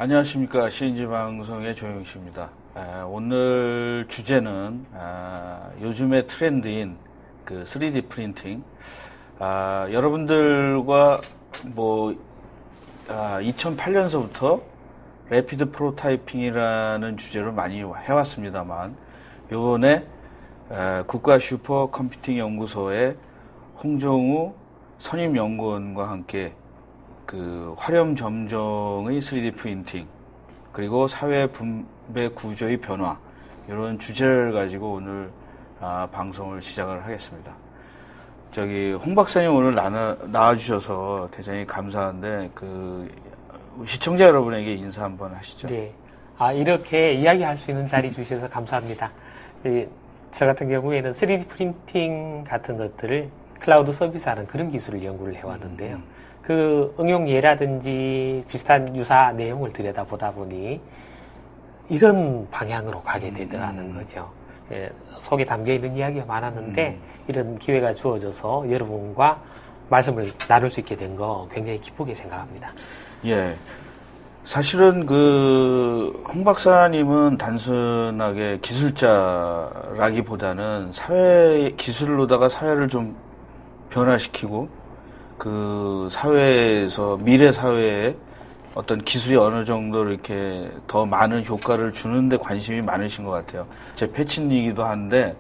안녕하십니까. CNG 방송의 조영욱 씨입니다. 오늘 주제는 요즘의 트렌드인 그 3D 프린팅. 여러분들과 2008년서부터 래피드 프로타이핑이라는 주제로 많이 해왔습니다만, 요번에 국가 슈퍼컴퓨팅 연구소의 홍정우 선임연구원과 함께 그 화렴 점정의 3D 프린팅, 그리고 사회 분배 구조의 변화, 이런 주제를 가지고 오늘 방송을 시작을 하겠습니다. 홍 박사님 오늘 나와주셔서 대단히 감사한데, 시청자 여러분에게 인사 한번 하시죠. 네. 이렇게 이야기할 수 있는 자리 주셔서 감사합니다. 저 같은 경우에는 3D 프린팅 같은 것들을 클라우드 서비스하는 그런 기술을 연구를 해왔는데요. 그 응용 예라든지 비슷한 유사 내용을 들여다보다 보니 이런 방향으로 가게 되더라는 거죠. 속에 담겨 있는 이야기가 많았는데 이런 기회가 주어져서 여러분과 말씀을 나눌 수 있게 된 거 굉장히 기쁘게 생각합니다. 예. 사실은 홍 박사님은 단순하게 기술자라기보다는 기술로다가 사회를 좀 변화시키고 그 사회에서, 미래 사회에 어떤 기술이 어느 정도 이렇게 더 많은 효과를 주는데 관심이 많으신 것 같아요. 제 패친이기도 한데,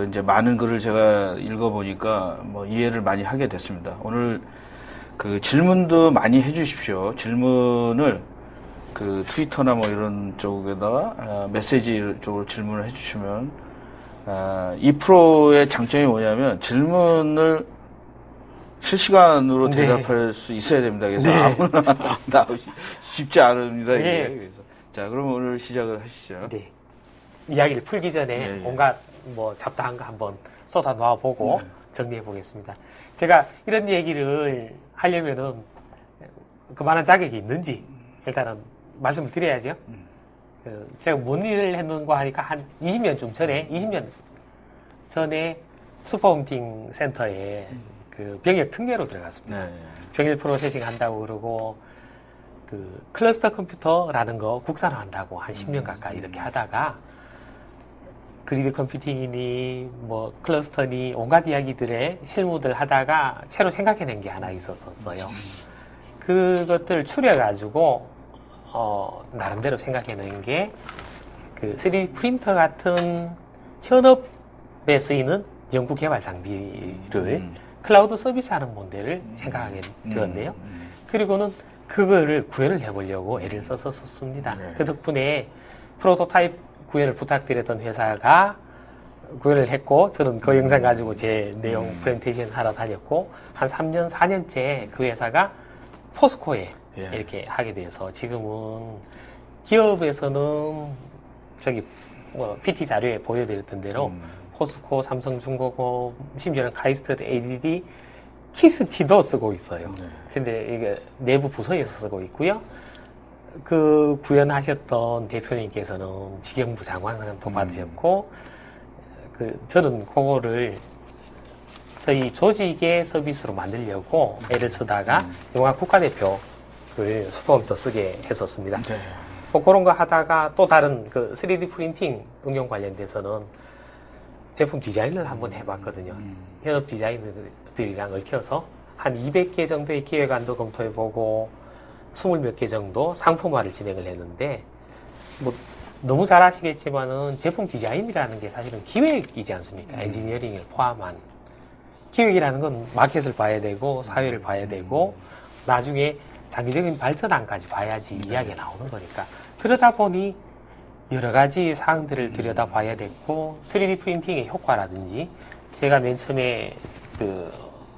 이제 많은 글을 제가 읽어보니까 이해를 많이 하게 됐습니다. 오늘 질문도 많이 해주십시오. 질문을 트위터나 이런 쪽에다가 메시지 쪽으로 질문을 해주시면, 이 프로의 장점이 뭐냐면 질문을 실시간으로 대답할 수 있어야 됩니다. 그래서 아무나 나오시 쉽지 않습니다. 이게. 그래서 자, 그럼 오늘 시작을 하시죠. 네. 이야기를 풀기 전에 온갖 잡다한 거 한번 쏟아 놓아보고 정리해 보겠습니다. 제가 이런 얘기를 하려면은 그만한 자격이 있는지 일단은 말씀을 드려야죠. 제가 뭔 일을 했는가 하니까 한 20년 전에 슈퍼홈팅 센터에 병역 특례로 들어갔습니다. 병역 프로세싱 한다고 그러고, 클러스터 컴퓨터라는 거 국산화한다고 한 10년 가까이 이렇게 하다가, 그리드 컴퓨팅이니, 클러스터니, 온갖 이야기들의 실무들 하다가 새로 생각해낸 게 하나 있었어요. 그것들을 추려가지고, 나름대로 생각해낸 게, 3D 프린터 같은 현업에 쓰이는 연구개발 장비를 클라우드 서비스하는 모델을 생각하게 되었네요. 그리고는 그거를 구현을 해보려고 애를 써서 썼습니다. 그 덕분에 프로토타입 구현을 부탁드렸던 회사가 구현을 했고, 저는 그 영상 가지고 제 내용 프레젠테이션 하러 다녔고, 한 3년, 4년째 그 회사가 포스코에 이렇게 하게 돼서 지금은 기업에서는 PT 자료에 보여드렸던 대로 포스코, 삼성중공업, 심지어는 카이스트, ADD, 키스티도 쓰고 있어요. 근데 이게 내부 부서에서 쓰고 있고요. 그 구현하셨던 대표님께서는 직영부 장관도 받으셨고, 저는 그거를 저희 조직의 서비스로 만들려고 애를 쓰다가 영화 국가대표를 슈퍼컴퓨터 쓰게 했었습니다. 그런 거 하다가 또 다른 3D 프린팅 응용 관련돼서는 제품 디자인을 한번 해봤거든요. 현업 디자이너들이랑 얽혀서 한 200개 정도의 기획안도 검토해보고 20몇 개 정도 상품화를 진행을 했는데, 너무 잘 아시겠지만은 제품 디자인이라는 게 사실은 기획이지 않습니까? 엔지니어링을 포함한. 기획이라는 건 마켓을 봐야 되고, 사회를 봐야 되고, 나중에 장기적인 발전안까지 봐야지 이야기가 나오는 거니까. 그러다 보니 여러 가지 사항들을 들여다봐야 됐고, 3D 프린팅의 효과라든지 제가 맨 처음에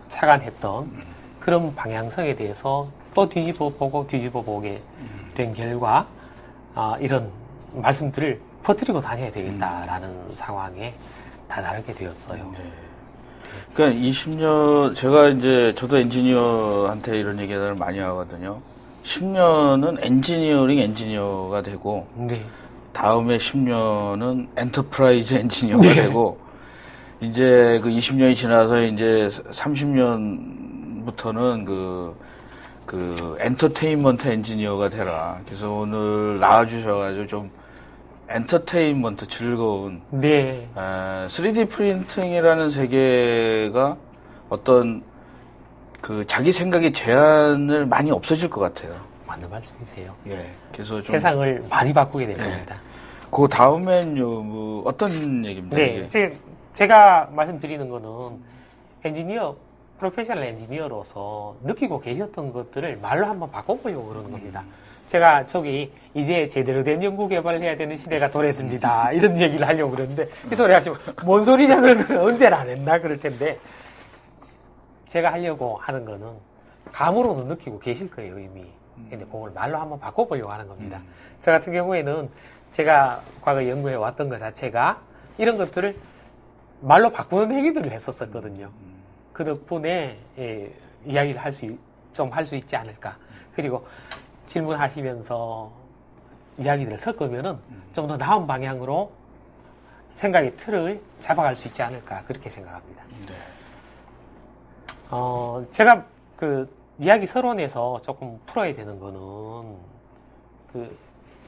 착안했던 그런 방향성에 대해서 또 뒤집어 보게 된 결과, 이런 말씀들을 퍼뜨리고 다녀야 되겠다라는 상황에 다다르게 되었어요. 그러니까 20년, 저도 엔지니어한테 이런 얘기를 많이 하거든요. 10년은 엔지니어가 되고, 다음에 10년은 엔터프라이즈 엔지니어가 되고, 이제 20년이 지나서 이제 30년부터는 그 엔터테인먼트 엔지니어가 되라. 그래서 오늘 나와주셔가지고 좀 엔터테인먼트 즐거운 네. 3D 프린팅이라는 세계가 어떤 그 자기 생각의 제한을 많이 없어질 것 같아요. 맞는 말씀이세요. 예. 그래서 좀 세상을 많이 바꾸게 될 겁니다. 그 다음엔요, 뭐 어떤 얘기입니까? 네. 제가 말씀드리는 거는 프로페셔널 엔지니어로서 느끼고 계셨던 것들을 말로 한번 바꿔보려고 그러는 겁니다. 제가 이제 제대로 된 연구 개발을 해야 되는 시대가 도래했습니다. 이런 얘기를 하려고 그러는데, 이 소리 하시면, 뭔 소리냐, 그러면 언제는 안 했나, 그럴 텐데, 제가 하려고 하는 거는, 감으로는 느끼고 계실 거예요, 이미. 근데 그걸 말로 한번 바꿔보려고 하는 겁니다. 저 같은 경우에는 제가 과거 연구해 왔던 것 자체가 이런 것들을 말로 바꾸는 행위들을 했었거든요. 그 덕분에, 이야기를 좀 할 수 있지 않을까. 그리고, 질문하시면서 이야기들을 섞으면은 좀 더 나은 방향으로 생각의 틀을 잡아갈 수 있지 않을까 그렇게 생각합니다. 네. 제가 그 이야기 서론에서 조금 풀어야 되는 거는 그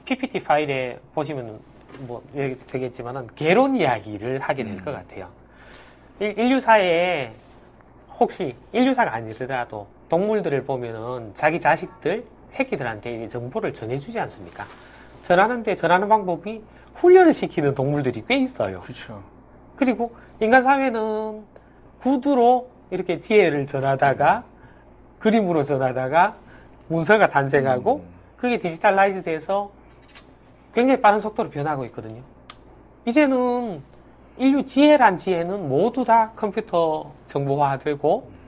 PPT 파일에 보시면 뭐 되겠지만은 개론 이야기를 하게 될 것 같아요. 인류사에 혹시 인류사가 아니더라도 동물들을 보면은 자기 자식들 새끼들한테 정보를 전해주지 않습니까? 전하는 방법이 훈련을 시키는 동물들이 꽤 있어요. 그렇죠. 그리고 인간 사회는 구두로 이렇게 지혜를 전하다가 그림으로 전하다가 문서가 탄생하고 그게 디지털라이즈 돼서 굉장히 빠른 속도로 변하고 있거든요. 이제는 인류 지혜란 지혜는 모두 다 컴퓨터 정보화되고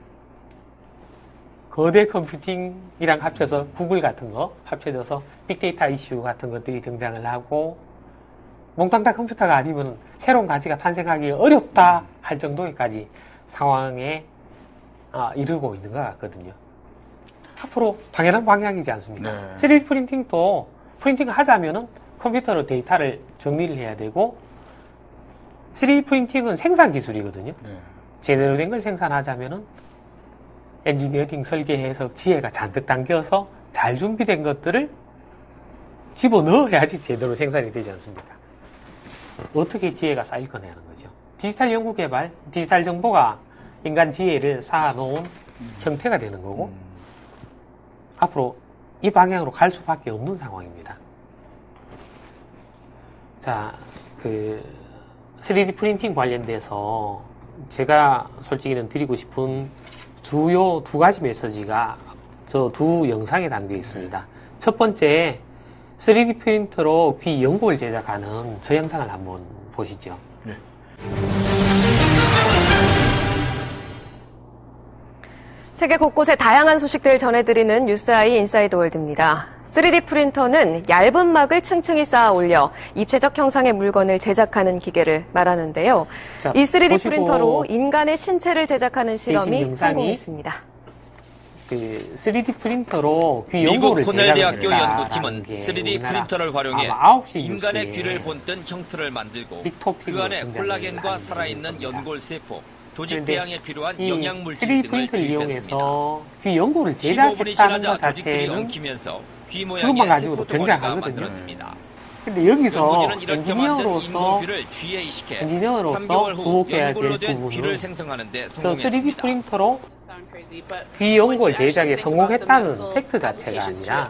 거대 컴퓨팅이랑 합쳐서 구글 같은 거 합쳐져서 빅데이터 이슈 같은 것들이 등장을 하고 몽땅다 컴퓨터가 아니면 새로운 가치가 탄생하기 어렵다 할 정도까지 상황에 이르고 있는 것 같거든요. 앞으로 당연한 방향이지 않습니까? 네. 3D 프린팅도 프린팅을 하자면은 컴퓨터로 데이터를 정리를 해야 되고 3D 프린팅은 생산 기술이거든요. 네. 제대로 된 걸 생산하자면은 엔지니어링 설계 해석 지혜가 잔뜩 담겨서 잘 준비된 것들을 집어넣어야지 제대로 생산이 되지 않습니까? 어떻게 지혜가 쌓일 거냐는 거죠. 디지털 연구 개발, 디지털 정보가 인간 지혜를 쌓아놓은 형태가 되는 거고 앞으로 이 방향으로 갈 수밖에 없는 상황입니다. 자, 3D 프린팅 관련돼서 제가 솔직히는 드리고 싶은 주요 두 가지 메시지가 저 두 영상에 담겨 있습니다. 첫 번째, 3D 프린터로 귀 연골 제작하는 저 영상을 한번 보시죠. 네. 세계 곳곳의 다양한 소식들 전해드리는 뉴스아이 인사이드 월드입니다. 3D 프린터는 얇은 막을 층층이 쌓아 올려 입체적 형상의 물건을 제작하는 기계를 말하는데요. 자, 이 3D 프린터로 인간의 신체를 제작하는 실험이 성공했습니다. 3D 프린터로 귀 미국 연골을 코넬 대학교 제작했다라는 연구팀은 게 3D 우리나라 프린터를 활용해 아마 9시 인간의 뉴스에 귀를 본뜬 형태를 만들고 빅토픽으로 그 안에 등장을 콜라겐과 하는 살아있는 겁니다. 연골 세포, 조직 그런데 배양에 필요한 이 영양물질 3D 등을 프린터를 주입했습니다. 이용해서 귀 연골을 15분이 제작했다는 지나자 것 조직들이 자체는 엉키면서 귀 그것만 모양의 가지고도 세포 덩어리가 굉장하거든요. 만들어집니다. 근데 여기서 연구진은 이렇게 만든 엔지니어로서 인공귀를 귀에 이식해 3개월 후 주목해야 될 연골로 된 귀를 부분은 생성하는 데 저 3D 성공했습니다. 프린터로 귀 연골 제작에 성공했다는 팩트 자체가 아니라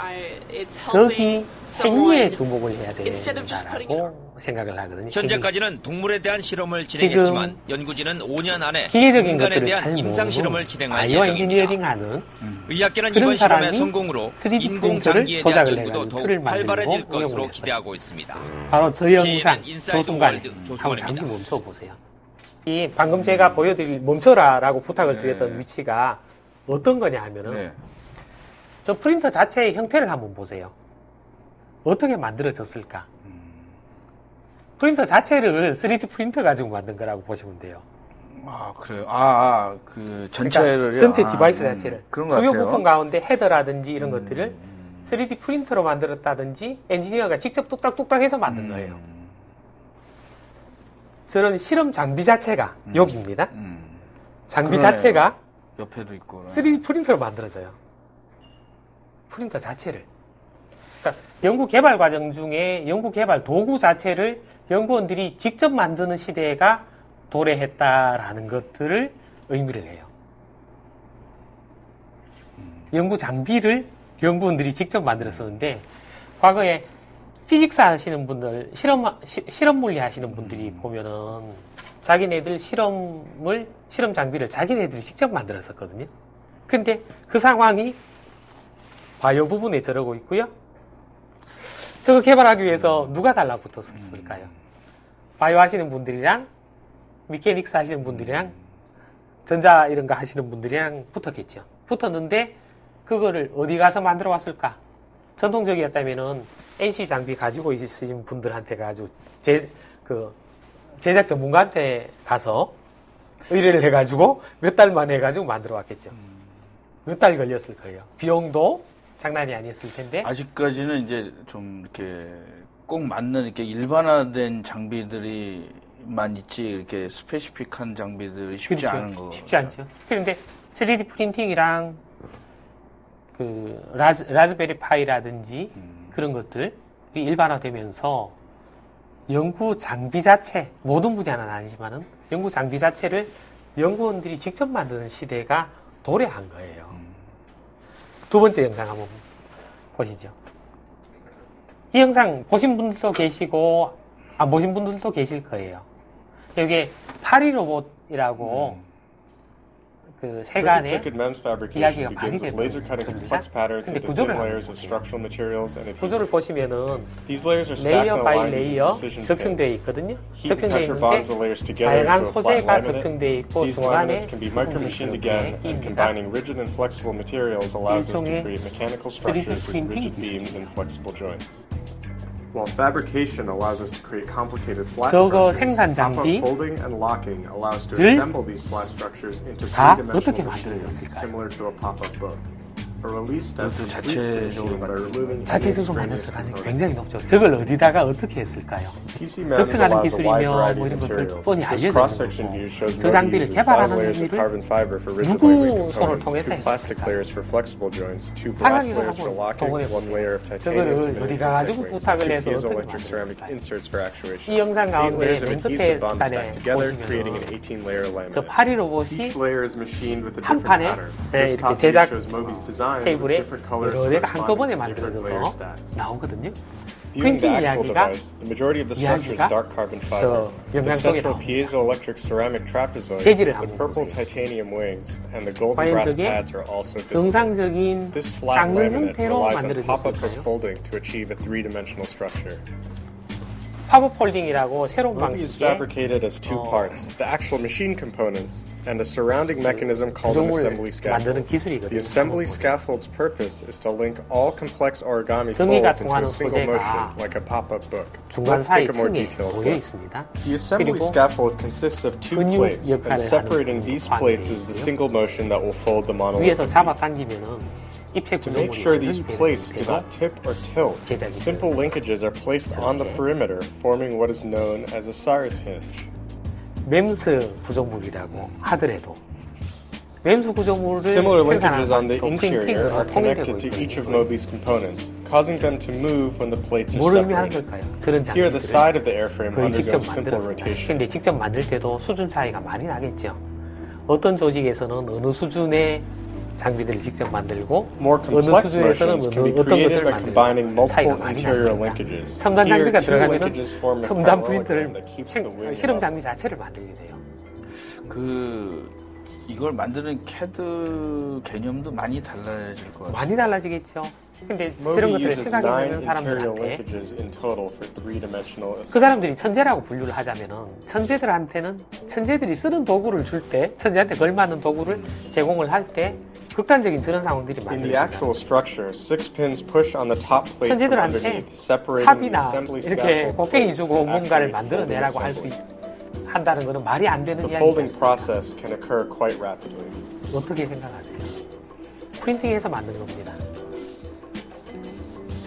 저기 생리에 주목을 해야 된다라고 생각을 하거든요. 현재까지는 동물에 대한 실험을 진행했지만 연구진은 5년 안에 기계적인 인간에 것들을 대한 잘 임상 실험을 진행할 바이오 예정입니다. 엔지니어링하는 의학계는 그런 이번 실험의 사람이 성공으로 3D 인공장기에 대한 조작을 연구도 해가지고 더욱 틀을 만들고 활발해질 것으로 응용을 기대하고 있습니다. 바로 저 영상 인사이드 저 순간에 월드 한번 조승원입니다. 잠시 멈춰보세요. 이 방금 제가 보여드릴 멈춰라라고 부탁을 드렸던 위치가 어떤 거냐 하면은 저 프린터 자체의 형태를 한번 보세요. 어떻게 만들어졌을까? 프린터 자체를 3D 프린터 가지고 만든 거라고 보시면 돼요. 아, 그래요? 그 전체를. 그러니까 전체 디바이스 자체를. 그런 것 주요 같아요. 부품 가운데 헤더라든지 이런 것들을 3D 프린터로 만들었다든지 엔지니어가 직접 뚝딱뚝딱 해서 만든 거예요. 저런 실험 장비 자체가 여기입니다. 장비 그러네요. 자체가 옆에도 있고. 3D 프린터로 만들어져요. 프린터 자체를. 그러니까 연구 개발 과정 중에 연구 개발 도구 자체를 연구원들이 직접 만드는 시대가 도래했다라는 것들을 의미를 해요. 연구 장비를 연구원들이 직접 만들었었는데, 과거에 피직스 하시는 분들, 실험 물리 하시는 분들이 보면은 자기네들 실험 장비를 자기네들이 직접 만들었었거든요. 근데 그 상황이 바이오 부분에 저러고 있고요. 저거 개발하기 위해서 누가 달라붙었을까요? 바이오 하시는 분들이랑 미케닉스 하시는 분들이랑 전자 이런 거 하시는 분들이랑 붙었겠죠. 붙었는데 그거를 어디 가서 만들어 왔을까? 전통적이었다면은 NC 장비 가지고 있으신 분들한테 가지고 제작 전문가한테 가서 의뢰를 해가지고 몇 달 만에 해가지고 만들어 왔겠죠. 몇 달 걸렸을 거예요. 비용도 장난이 아니었을 텐데. 아직까지는 이제 좀 이렇게 꼭 맞는 이렇게 일반화된 장비들이만 있지 이렇게 스페시픽한 장비들이 쉽지 그렇죠. 않은 거. 쉽지 않죠. 그런데 3D 프린팅이랑 그 라즈베리 파이라든지 그런 것들이 일반화되면서 연구 장비 자체, 모든 분야는 아니지만은 연구 장비 자체를 연구원들이 직접 만드는 시대가 도래한 거예요. 두 번째 영상 한번 보시죠. 이 영상 보신 분들도 계시고 안 보신 분들도 계실 거예요. 여기에 파리 로봇이라고 그 세간의 이야기가 많이 됩니다. 근데 구조를 한번 보세요. 구조를 보시면은 레이어 바이 레이어 적층되어 있거든요. 적층되어 있는데 다양한 소재가 적층되어 있고 중간에 부분이 이렇게 끼입니다. 일종의 3D 프린팅이죠. While fabrication allows us to create complicated flat 저거 structures, 생산 pop-up 장비 folding and locking allows to 를 assemble these flat structures into 다 three-dimensional 어떻게 machines, 만들어졌을까요? similar to a pop-up book. A release step 그것도 completes the 자체적으로 machine by removing any 자체적으로 extraneous 만들 가능성이 components. 굉장히 높죠. 저걸 어디다가 어떻게 했을까요? PC Mans 적층하는 allows a wide 기술이며 variety 뭐 of 이런 것들 materials. 뻔히 This 알려져 cross-section 있는 view 거고 shows 저 Mobi 장비를 uses 5 개발하는 layers of 일을 carbon fiber for rigid 누구 lightweight 손을 components, 통해서 2 plastic 했을까요? layers for flexible joints, 2 glass 상황이걸 layers for 한번 locking, 동원해 1 layer of titanium 저거를 to 어디 manipulate 가가지고 wings, 부탁을 2 해서 어떻게 piezoelectric ceramic 만들었을까요? inserts for actuation. 이 영상 8 가운데 layers of 맨 끝에 adhesive bonds 단에 stacked together, creating an 보시면 18-layer 저 laminate. 파리 로봇이 Each layer is machined with a 한 different 판에 pattern. 네, This 이렇게 top view 제작 shows Mobi's designs with 테이블에 different colors 여러 개가 한꺼번에 corresponding to different layer 만들어져서 stacks. 나오거든요. Viewing the 프린팅 actual 이야기가 device, the majority of the structure is 이야기가 dark carbon 저 fiber. The 영상 속에 central 나옵니다. piezoelectric ceramic trapezoid, 재질을 the 한번 purple 보세요. titanium wings, and the golden 과연 brass 저게 pads are also visible. 정상적인 This flat 깎는 laminate 형태로 relies on pop-up or 만들어졌을까요? folding to achieve a three-dimensional structure. 팝업 폴딩이라고 새로운 Mobi is 방식의 fabricated as two parts, the actual machine components and a surrounding mechanism called an 구조물을 assembly scaffold. 만드는 The 기술이거든요. assembly 팝업 폴딩. scaffold's purpose is to link all complex origami 정의가 folds into a 통하는 single 소재가 motion, like a pop-up book. 중간 Let's 사이 take a more 층에 detailed 모여 look. 있습니다. The assembly 그리고 scaffold consists of two 근육 plates, and 역할을 separating 하는 these 관이 plates is the 있고요. single motion that will fold the monolith. 위에서 잡아당기면은 입체 To make 구조물이 sure these 완성이 되는 plates do 상태로 not tip or tilt, 제작이 simple 되는 linkages are placed on the 저렇게. perimeter, forming what is known as a Cyrus hinge. 맴스 구조물이라고 하더라도 맴스 구조물을 Similar linkages on 생산하는 the 방식도 interior 팽팽으로 are 통일되고 connected to each of 있거든요. Mobi's components, causing them to move when the plates are 뭘 의미하는 separated. 걸까요? 저런 Here, the 장비들을 side of the airframe 거의 직접 undergoes simple 만들었습니다. rotation. 근데 직접 만들 때도 수준 차이가 많이 나겠죠. 어떤 조직에서는 어느 수준의 장비들을 직접 만들고 More 어느 complex 수준에서는 motions can be 어떤 created 것들을 by combining 만들고 차이가 multiple 많이 interior 나니까 linkages. 첨단 Here, 장비가 two 들어가면은 linkages form a 첨단 parallelogram 프린터를 that keeps the wing 실험 up. 장비 자체를 만들게 돼요. 이걸 만드는 CAD 개념도 많이 달라질 것 같아요. 많이 달라지겠죠. 근데 Mobi 저런 것들을 uses 생각해 9 보는 interior 사람들한테 linkages in total for three-dimensional 그 사람들이 천재라고 분류를 하자면은 천재들한테는 천재들이 쓰는 도구를 줄 때 천재한테 걸맞는 도구를 제공을 할 때 극단적인 저런 상황들이 In the actual 만들어집니다. structure, 6 pins push on the top plate from 천재들한테 underneath, separating the 삽이나 assembly 이렇게 scaffold 곡괭이 plates 주고 to 뭔가를 actuate 만들어내라고 할 수 folding 한다는 것은 말이 안 되는 The folding 이야기죠. process can occur quite rapidly. 어떻게 생각하세요? 프린팅해서 만든 겁니다.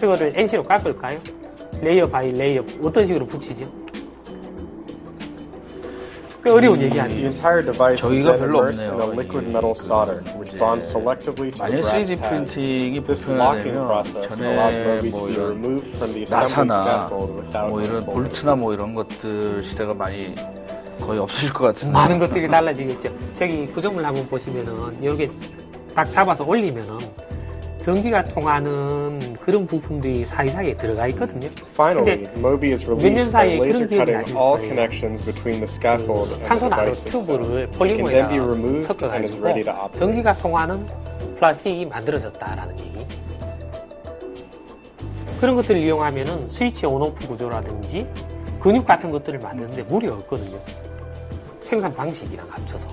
저거를 NC로 깎을까요? 레이어 바이 레이어 어떤 식으로 붙이죠? 어려운 얘기 The 아니에요. entire device is 저기가 then 별로 immersed in a 없네요. liquid 이게 metal 그 solder, which 이제 bonds selectively to the 만약 brass 3D pads. 프린팅이 This locking 보편화되면 process allows 전에 Moby 뭐 to be 이런 removed from the assembly 나사나 scaffold without 뭐 이런 unfolding. 볼트나 뭐 이런 것들 시대가 많이 거의 없어질 것 같은데. 많은 것들이 달라지겠죠. 저기 구조물 한번 보시면은 이렇게 딱 잡아서 올리면은 전기가 통하는 그런 부품들이 사이사이에 들어가 있거든요. Finally, 근데 Moby is 몇 년 released by 사이에 laser 그런 기억이 cutting 나실 all 거예요. connections between the scaffold and the 탄소 나노 device itself. 튜브를 It can then be 폴리머에다가 removed and is 섞어가지고 ready to operate. 전기가 통하는 플라스틱이 만들어졌다라는 얘기. 그런 것들을 이용하면은 스위치 온오프 구조라든지 근육 같은 것들을 만드는데 무리가 없거든요. 생산 방식이랑 합쳐서.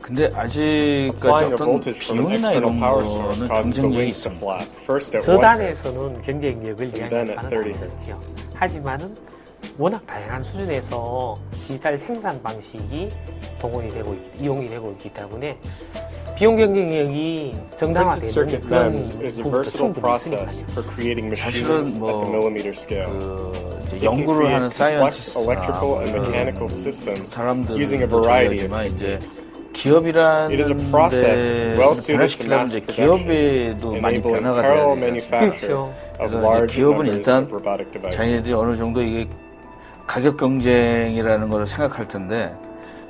근데 아직까지 Applying a 어떤 voltage from an 비용이나 external 이런 power source 거는 causes the 경쟁력이 wings to 있습니다. flap. First at 1 Hz. 저단에서는 경쟁력을 then 이야기할 at 바는 30 아니겠죠. 하지만은 워낙 다양한 수준에서 디지털 생산 방식이 동원이 되고 이용이 되고 있기 때문에 비용 경쟁력이 Printed 정당화되는 circuit 그런 MEMS is a 부분도 versatile 충분히 process 있으니까요. for creating machines 사실은 at 뭐 the millimeter scale. 그 이제 It can 연구를 create 하는 complex 사이언티스트나 electrical and 뭐 mechanical systems 사람들도 using a variety of 저희지만 이제 techniques. 기업이라는 It is a process 데 well suited to 변화시키려면 mass 이제 production, 기업에도 많이 enabling 변화가 parallel 돼야 되지 manufacture 그렇죠. of 그래서 large 이제 기업은 numbers 일단 of robotic devices. 자기네들이 어느 정도 이게 가격 경쟁이라는 걸 생각할 텐데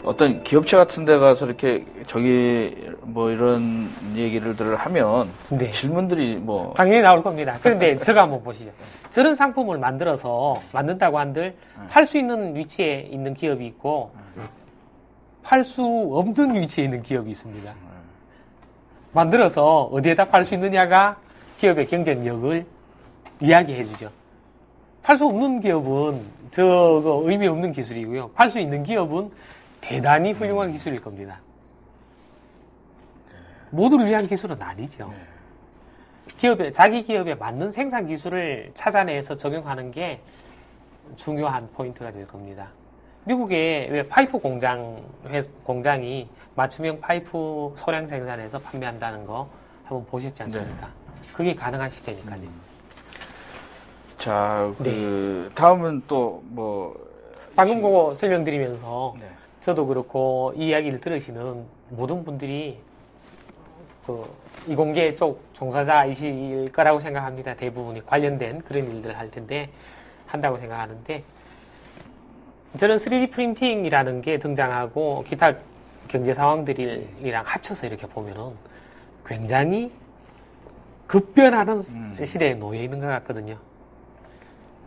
어떤 기업체 같은 데 가서 이렇게 저기 뭐 이런 얘기를 하면 네. 질문들이 뭐 당연히 나올 겁니다. 그런데 저거 한번 보시죠. 저런 상품을 만든다고 한들 팔 수 있는 위치에 있는 기업이 있고 팔 수 없는 위치에 있는 기업이 있습니다. 만들어서 어디에다 팔 수 있느냐가 기업의 경쟁력을 이야기해 주죠. 팔 수 없는 기업은 저거 의미 없는 기술이고요. 팔 수 있는 기업은 대단히 훌륭한 기술일 겁니다. 모두를 위한 기술은 아니죠. 자기 기업에 맞는 생산 기술을 찾아내서 적용하는 게 중요한 포인트가 될 겁니다. 미국의 왜 파이프 공장이 맞춤형 파이프 소량 생산해서 판매한다는 거 한번 보셨지 않습니까? 그게 가능한 시대니까요. 자, 네. 다음은 또 뭐 방금 그거 설명드리면서 네. 저도 그렇고 이 이야기를 들으시는 모든 분들이 그 이공계 쪽 종사자이실 거라고 생각합니다. 대부분이 관련된 그런 일들을 할 텐데 한다고 생각하는데 저는 3D 프린팅이라는 게 등장하고 기타 경제 상황들이랑 합쳐서 이렇게 보면은 굉장히 급변하는 시대에 놓여 있는 것 같거든요.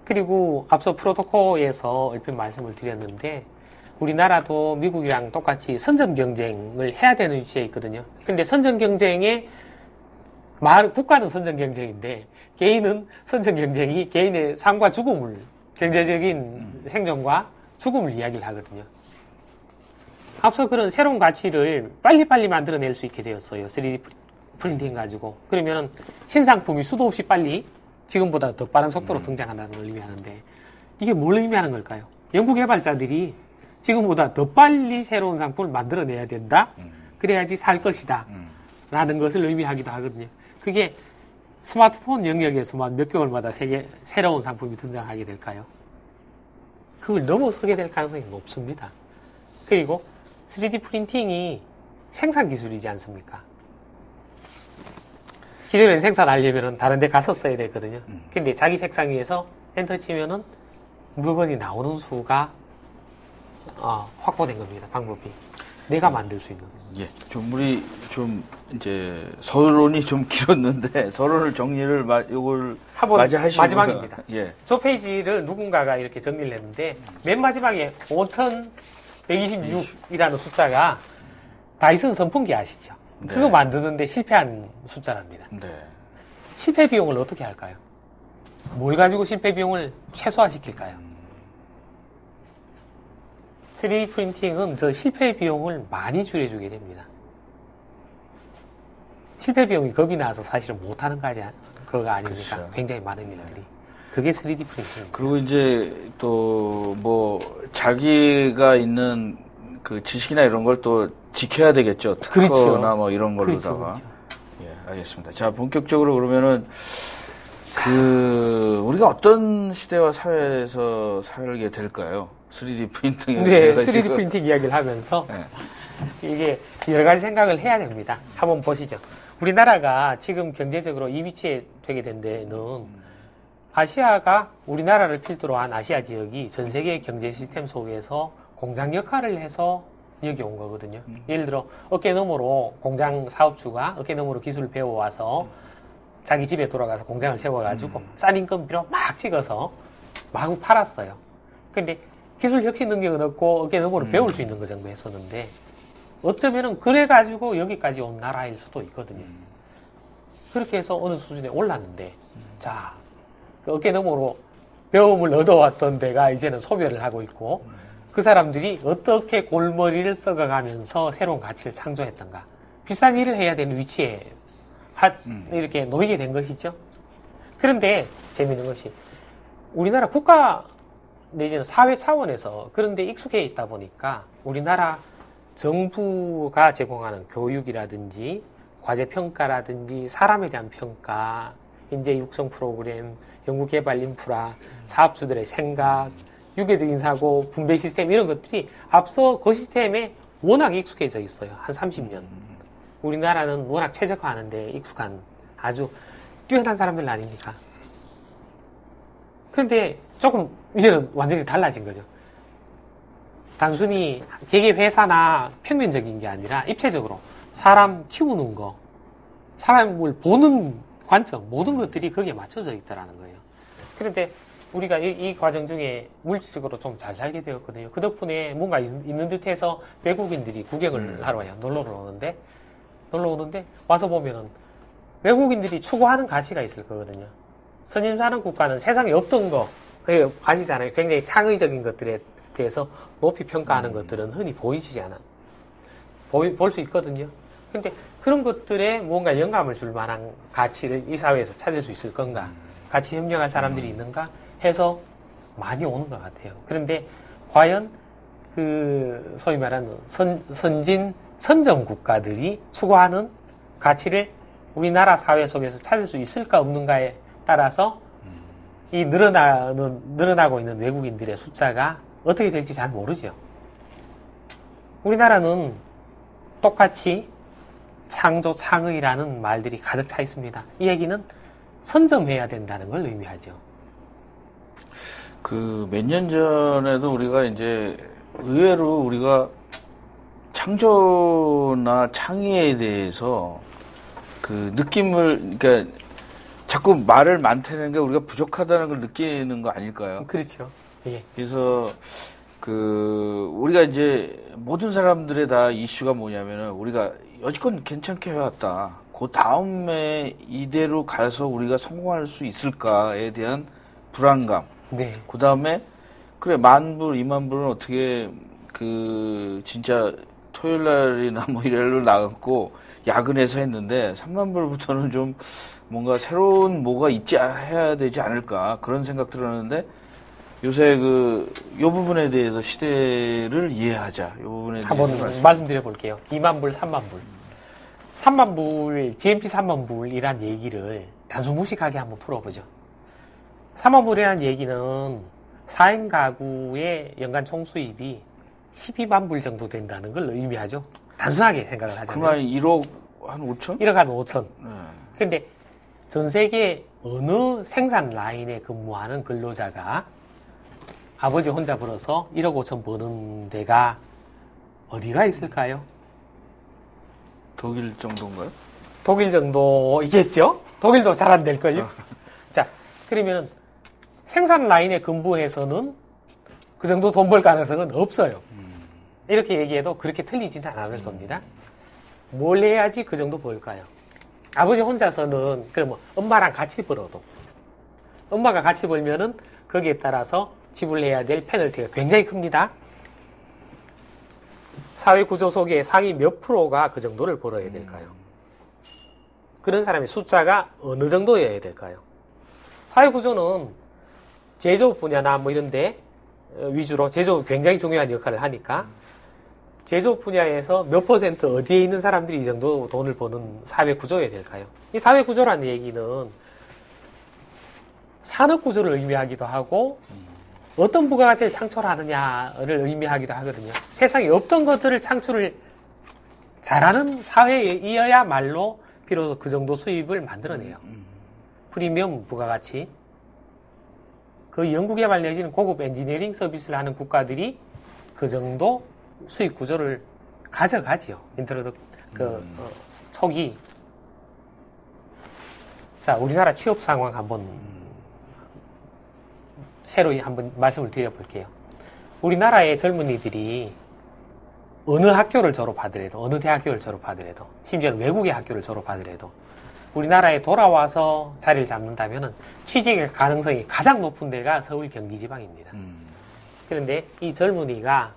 그리고 앞서 프로토콜에서 얼핏 말씀을 드렸는데 우리나라도 미국이랑 똑같이 선점 경쟁을 해야 되는 위치에 있거든요. 근데 선점 경쟁에 국가는 선점 경쟁인데 개인은 선점 경쟁이 개인의 삶과 죽음을 경제적인 생존과 죽음을 이야기를 하거든요. 앞서 그런 새로운 가치를 빨리빨리 만들어낼 수 있게 되었어요. 3D 프린팅 가지고. 그러면 신상품이 수도 없이 빨리 지금보다 더 빠른 속도로 등장한다는 걸 의미하는데 이게 뭘 의미하는 걸까요? 연구개발자들이 지금보다 더 빨리 새로운 상품을 만들어내야 된다? 그래야지 살 것이다. 라는 것을 의미하기도 하거든요. 그게 스마트폰 영역에서만 몇 개월마다 새로운 상품이 등장하게 될까요? 그걸 넘어서게 될 가능성이 높습니다. 그리고 3D 프린팅이 생산 기술이지 않습니까? 기존에 생산하려면 다른 데 가서 써야 되거든요. 근데 자기 책상 위에서 엔터 치면은 물건이 나오는 수가 확보된 겁니다. 방법이. 내가 만들 수 있는. 예, 우리 이제 서론이 좀 길었는데 서론을 정리를 요걸 맞이하시고 마지막입니다. 예. 저 페이지를 누군가가 이렇게 정리를 했는데 맨 마지막에 5126이라는 숫자가 다이슨 선풍기 아시죠? 네. 그거 만드는데 실패한 숫자랍니다. 네. 실패 비용을 어떻게 할까요? 뭘 가지고 실패 비용을 최소화시킬까요? 3D 프린팅은 저 실패 비용을 많이 줄여주게 됩니다. 실패 비용이 겁이 나서 사실은 못하는 거가 아니니까 그렇죠. 굉장히 많은 일들이. 그게 3D 프린팅입니다. 그리고 이제 또 뭐 자기가 있는 그 지식이나 이런 걸 또 지켜야 되겠죠. 특허나 그렇죠. 뭐 이런 걸로다가. 그렇죠. 예, 알겠습니다. 자, 본격적으로 그러면은 우리가 어떤 시대와 사회에서 살게 될까요? 3D 프린팅. 네, 3D 프린팅 이야기를 하면서 네. 이게 여러 가지 생각을 해야 됩니다. 한번 보시죠. 우리나라가 지금 경제적으로 이 위치에 되게 된 데는 아시아가 우리나라를 필두로 한 아시아 지역이 전 세계 경제 시스템 속에서 공장 역할을 해서 여기 온 거거든요. 예를 들어 어깨너머로 공장 사업주가 어깨너머로 기술을 배워와서 자기 집에 돌아가서 공장을 세워가지고 싼 인건비로 막 찍어서 마구 팔았어요. 근데 기술 혁신 능력은 없고 어깨너머로 배울 수 있는 거 정도 했었는데 어쩌면은 그래가지고 여기까지 온 나라일 수도 있거든요. 그렇게 해서 어느 수준에 올랐는데 자, 그 어깨너머로 배움을 얻어왔던 데가 이제는 소멸을 하고 있고 그 사람들이 어떻게 골머리를 썩어가면서 새로운 가치를 창조했던가. 비싼 일을 해야 되는 위치에 이렇게 놓이게 된 것이죠. 그런데 재미있는 것이 우리나라 국가 내지는 사회 차원에서 그런 데 익숙해 있다 보니까 우리나라 정부가 제공하는 교육이라든지 과제평가라든지 사람에 대한 평가, 인재 육성 프로그램, 연구개발 인프라, 사업주들의 생각, 유계적인 사고, 분배 시스템 이런 것들이 앞서 그 시스템에 워낙 익숙해져 있어요. 한 30년. 우리나라는 워낙 최적화하는 데 익숙한 아주 뛰어난 사람들 아닙니까? 그런데 조금 이제는 완전히 달라진 거죠. 단순히 개개 회사나 평면적인 게 아니라 입체적으로 사람 키우는 거, 사람을 보는 관점, 모든 것들이 거기에 맞춰져 있다는 거예요. 그런데 우리가 이 과정 중에 물질적으로 좀 잘 살게 되었거든요. 그 덕분에 뭔가 있는 듯해서 외국인들이 구경을 하러 와요. 놀러 오는데 와서 보면은 외국인들이 추구하는 가치가 있을 거거든요. 선진사는 국가는 세상에 없던 거 아시잖아요. 굉장히 창의적인 것들에 대해서 높이 평가하는 것들은 흔히 보이지 않아. 볼 수 있거든요. 근데 그런 것들에 뭔가 영감을 줄 만한 가치를 이 사회에서 찾을 수 있을 건가? 같이 협력할 사람들이 있는가? 해서 많이 오는 것 같아요. 그런데 과연 그 소위 말하는 선점 국가들이 추구하는 가치를 우리나라 사회 속에서 찾을 수 있을까 없는가에 따라서 이 늘어나고 있는 외국인들의 숫자가 어떻게 될지 잘 모르죠. 우리나라는 똑같이 창조, 창의라는 말들이 가득 차 있습니다. 이 얘기는 선점해야 된다는 걸 의미하죠. 그 몇 년 전에도 우리가 이제 의외로 우리가 창조나 창의에 대해서 그 느낌을, 그러니까 자꾸 말을 많다는 게 우리가 부족하다는 걸 느끼는 거 아닐까요? 그렇죠. 예. 그래서 우리가 이제 모든 사람들의 다 이슈가 뭐냐면은 우리가 여지껏 괜찮게 해왔다. 그 다음에 이대로 가서 우리가 성공할 수 있을까에 대한 불안감. 네. 그 다음에 그래 10,000불, 20,000불은 어떻게 진짜 토요일 날이나 뭐 일요일로 나갔고 야근해서 했는데 30,000불부터는 좀 뭔가 새로운 뭐가 해야 되지 않을까 그런 생각 들었는데 요새 요 부분에 대해서 시대를 이해하자. 요 부분에 대해서 한번 말씀드려 볼게요. 20,000불, 30,000불. 30,000불, GMP 30,000불이란 얘기를 단순 무식하게 한번 풀어보죠. 30,000불이라는 얘기는 4인 가구의 연간 총수입이 120,000불 정도 된다는 걸 의미하죠. 단순하게 생각을 하자면. 그러면 1억 한 5천? 1억 한 5천. 네. 그런데 전 세계 어느 생산 라인에 근무하는 근로자가 아버지 혼자 벌어서 1억 5천 버는 데가 어디가 있을까요? 독일 정도인가요? 독일 정도이겠죠? 독일도 잘 안 될걸요? 자, 그러면 생산 라인에 근무해서는 그 정도 돈 벌 가능성은 없어요. 이렇게 얘기해도 그렇게 틀리지는 않을 겁니다. 뭘 해야지 그 정도 벌까요? 아버지 혼자서는 그럼 엄마랑 같이 벌어도 엄마가 같이 벌면은 거기에 따라서 지불해야 될 페널티가 굉장히 큽니다. 사회 구조 속에 상위 몇 프로가 그 정도를 벌어야 될까요? 그런 사람의 숫자가 어느 정도여야 될까요? 사회 구조는 제조업 분야나 뭐 이런데 위주로 제조업 굉장히 중요한 역할을 하니까 제조업 분야에서 몇 퍼센트 어디에 있는 사람들이 이 정도 돈을 버는 사회 구조여야 될까요? 이 사회 구조라는 얘기는 산업 구조를 의미하기도 하고 어떤 부가가치를 창출하느냐를 의미하기도 하거든요. 세상에 없던 것들을 창출을 잘하는 사회이어야말로 비로소 그 정도 수입을 만들어내요. 프리미엄 부가가치. 그 연구개발 내지는 고급 엔지니어링 서비스를 하는 국가들이 그 정도 수익 구조를 가져가지요. 초기. 자, 우리나라 취업 상황 새로 한번 말씀을 드려볼게요. 우리나라의 젊은이들이 어느 학교를 졸업하더라도, 어느 대학교를 졸업하더라도, 심지어는 외국의 학교를 졸업하더라도, 우리나라에 돌아와서 자리를 잡는다면 취직의 가능성이 가장 높은 데가 서울 경기 지방입니다. 그런데 이 젊은이가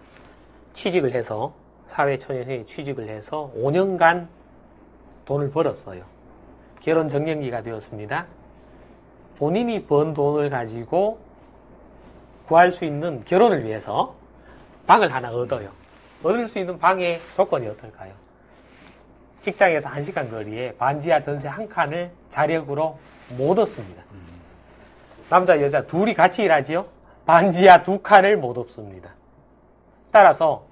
취직을 해서, 사회초년생이 취직을 해서 5년간 돈을 벌었어요. 결혼 정년기가 되었습니다. 본인이 번 돈을 가지고 구할 수 있는 결혼을 위해서 방을 하나 얻어요. 얻을 수 있는 방의 조건이 어떨까요? 직장에서 1시간 거리에 반지하 전세 한 칸을 자력으로 못 얻습니다. 남자, 여자 둘이 같이 일하지요? 반지하 2칸을 못 얻습니다. 따라서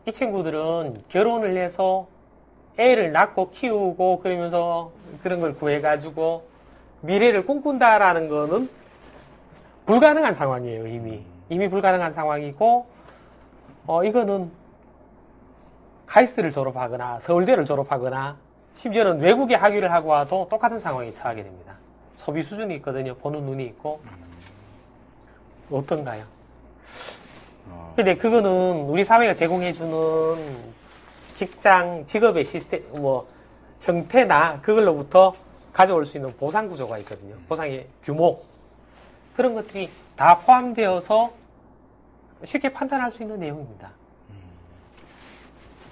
이 친구들은 결혼을 해서 애를 낳고 키우고 그러면서 그런 걸 구해가지고 미래를 꿈꾼다라는 거는 불가능한 상황이에요, 이미. 이미 불가능한 상황이고, 이거는 카이스트를 졸업하거나 서울대를 졸업하거나 심지어는 외국에 학위를 하고 와도 똑같은 상황에 처하게 됩니다. 소비 수준이 있거든요. 보는 눈이 있고. 어떤가요? 근데 그거는 우리 사회가 제공해주는 직장, 직업의 시스템, 형태나 그걸로부터 가져올 수 있는 보상 구조가 있거든요. 보상의 규모. 그런 것들이 다 포함되어서 쉽게 판단할 수 있는 내용입니다.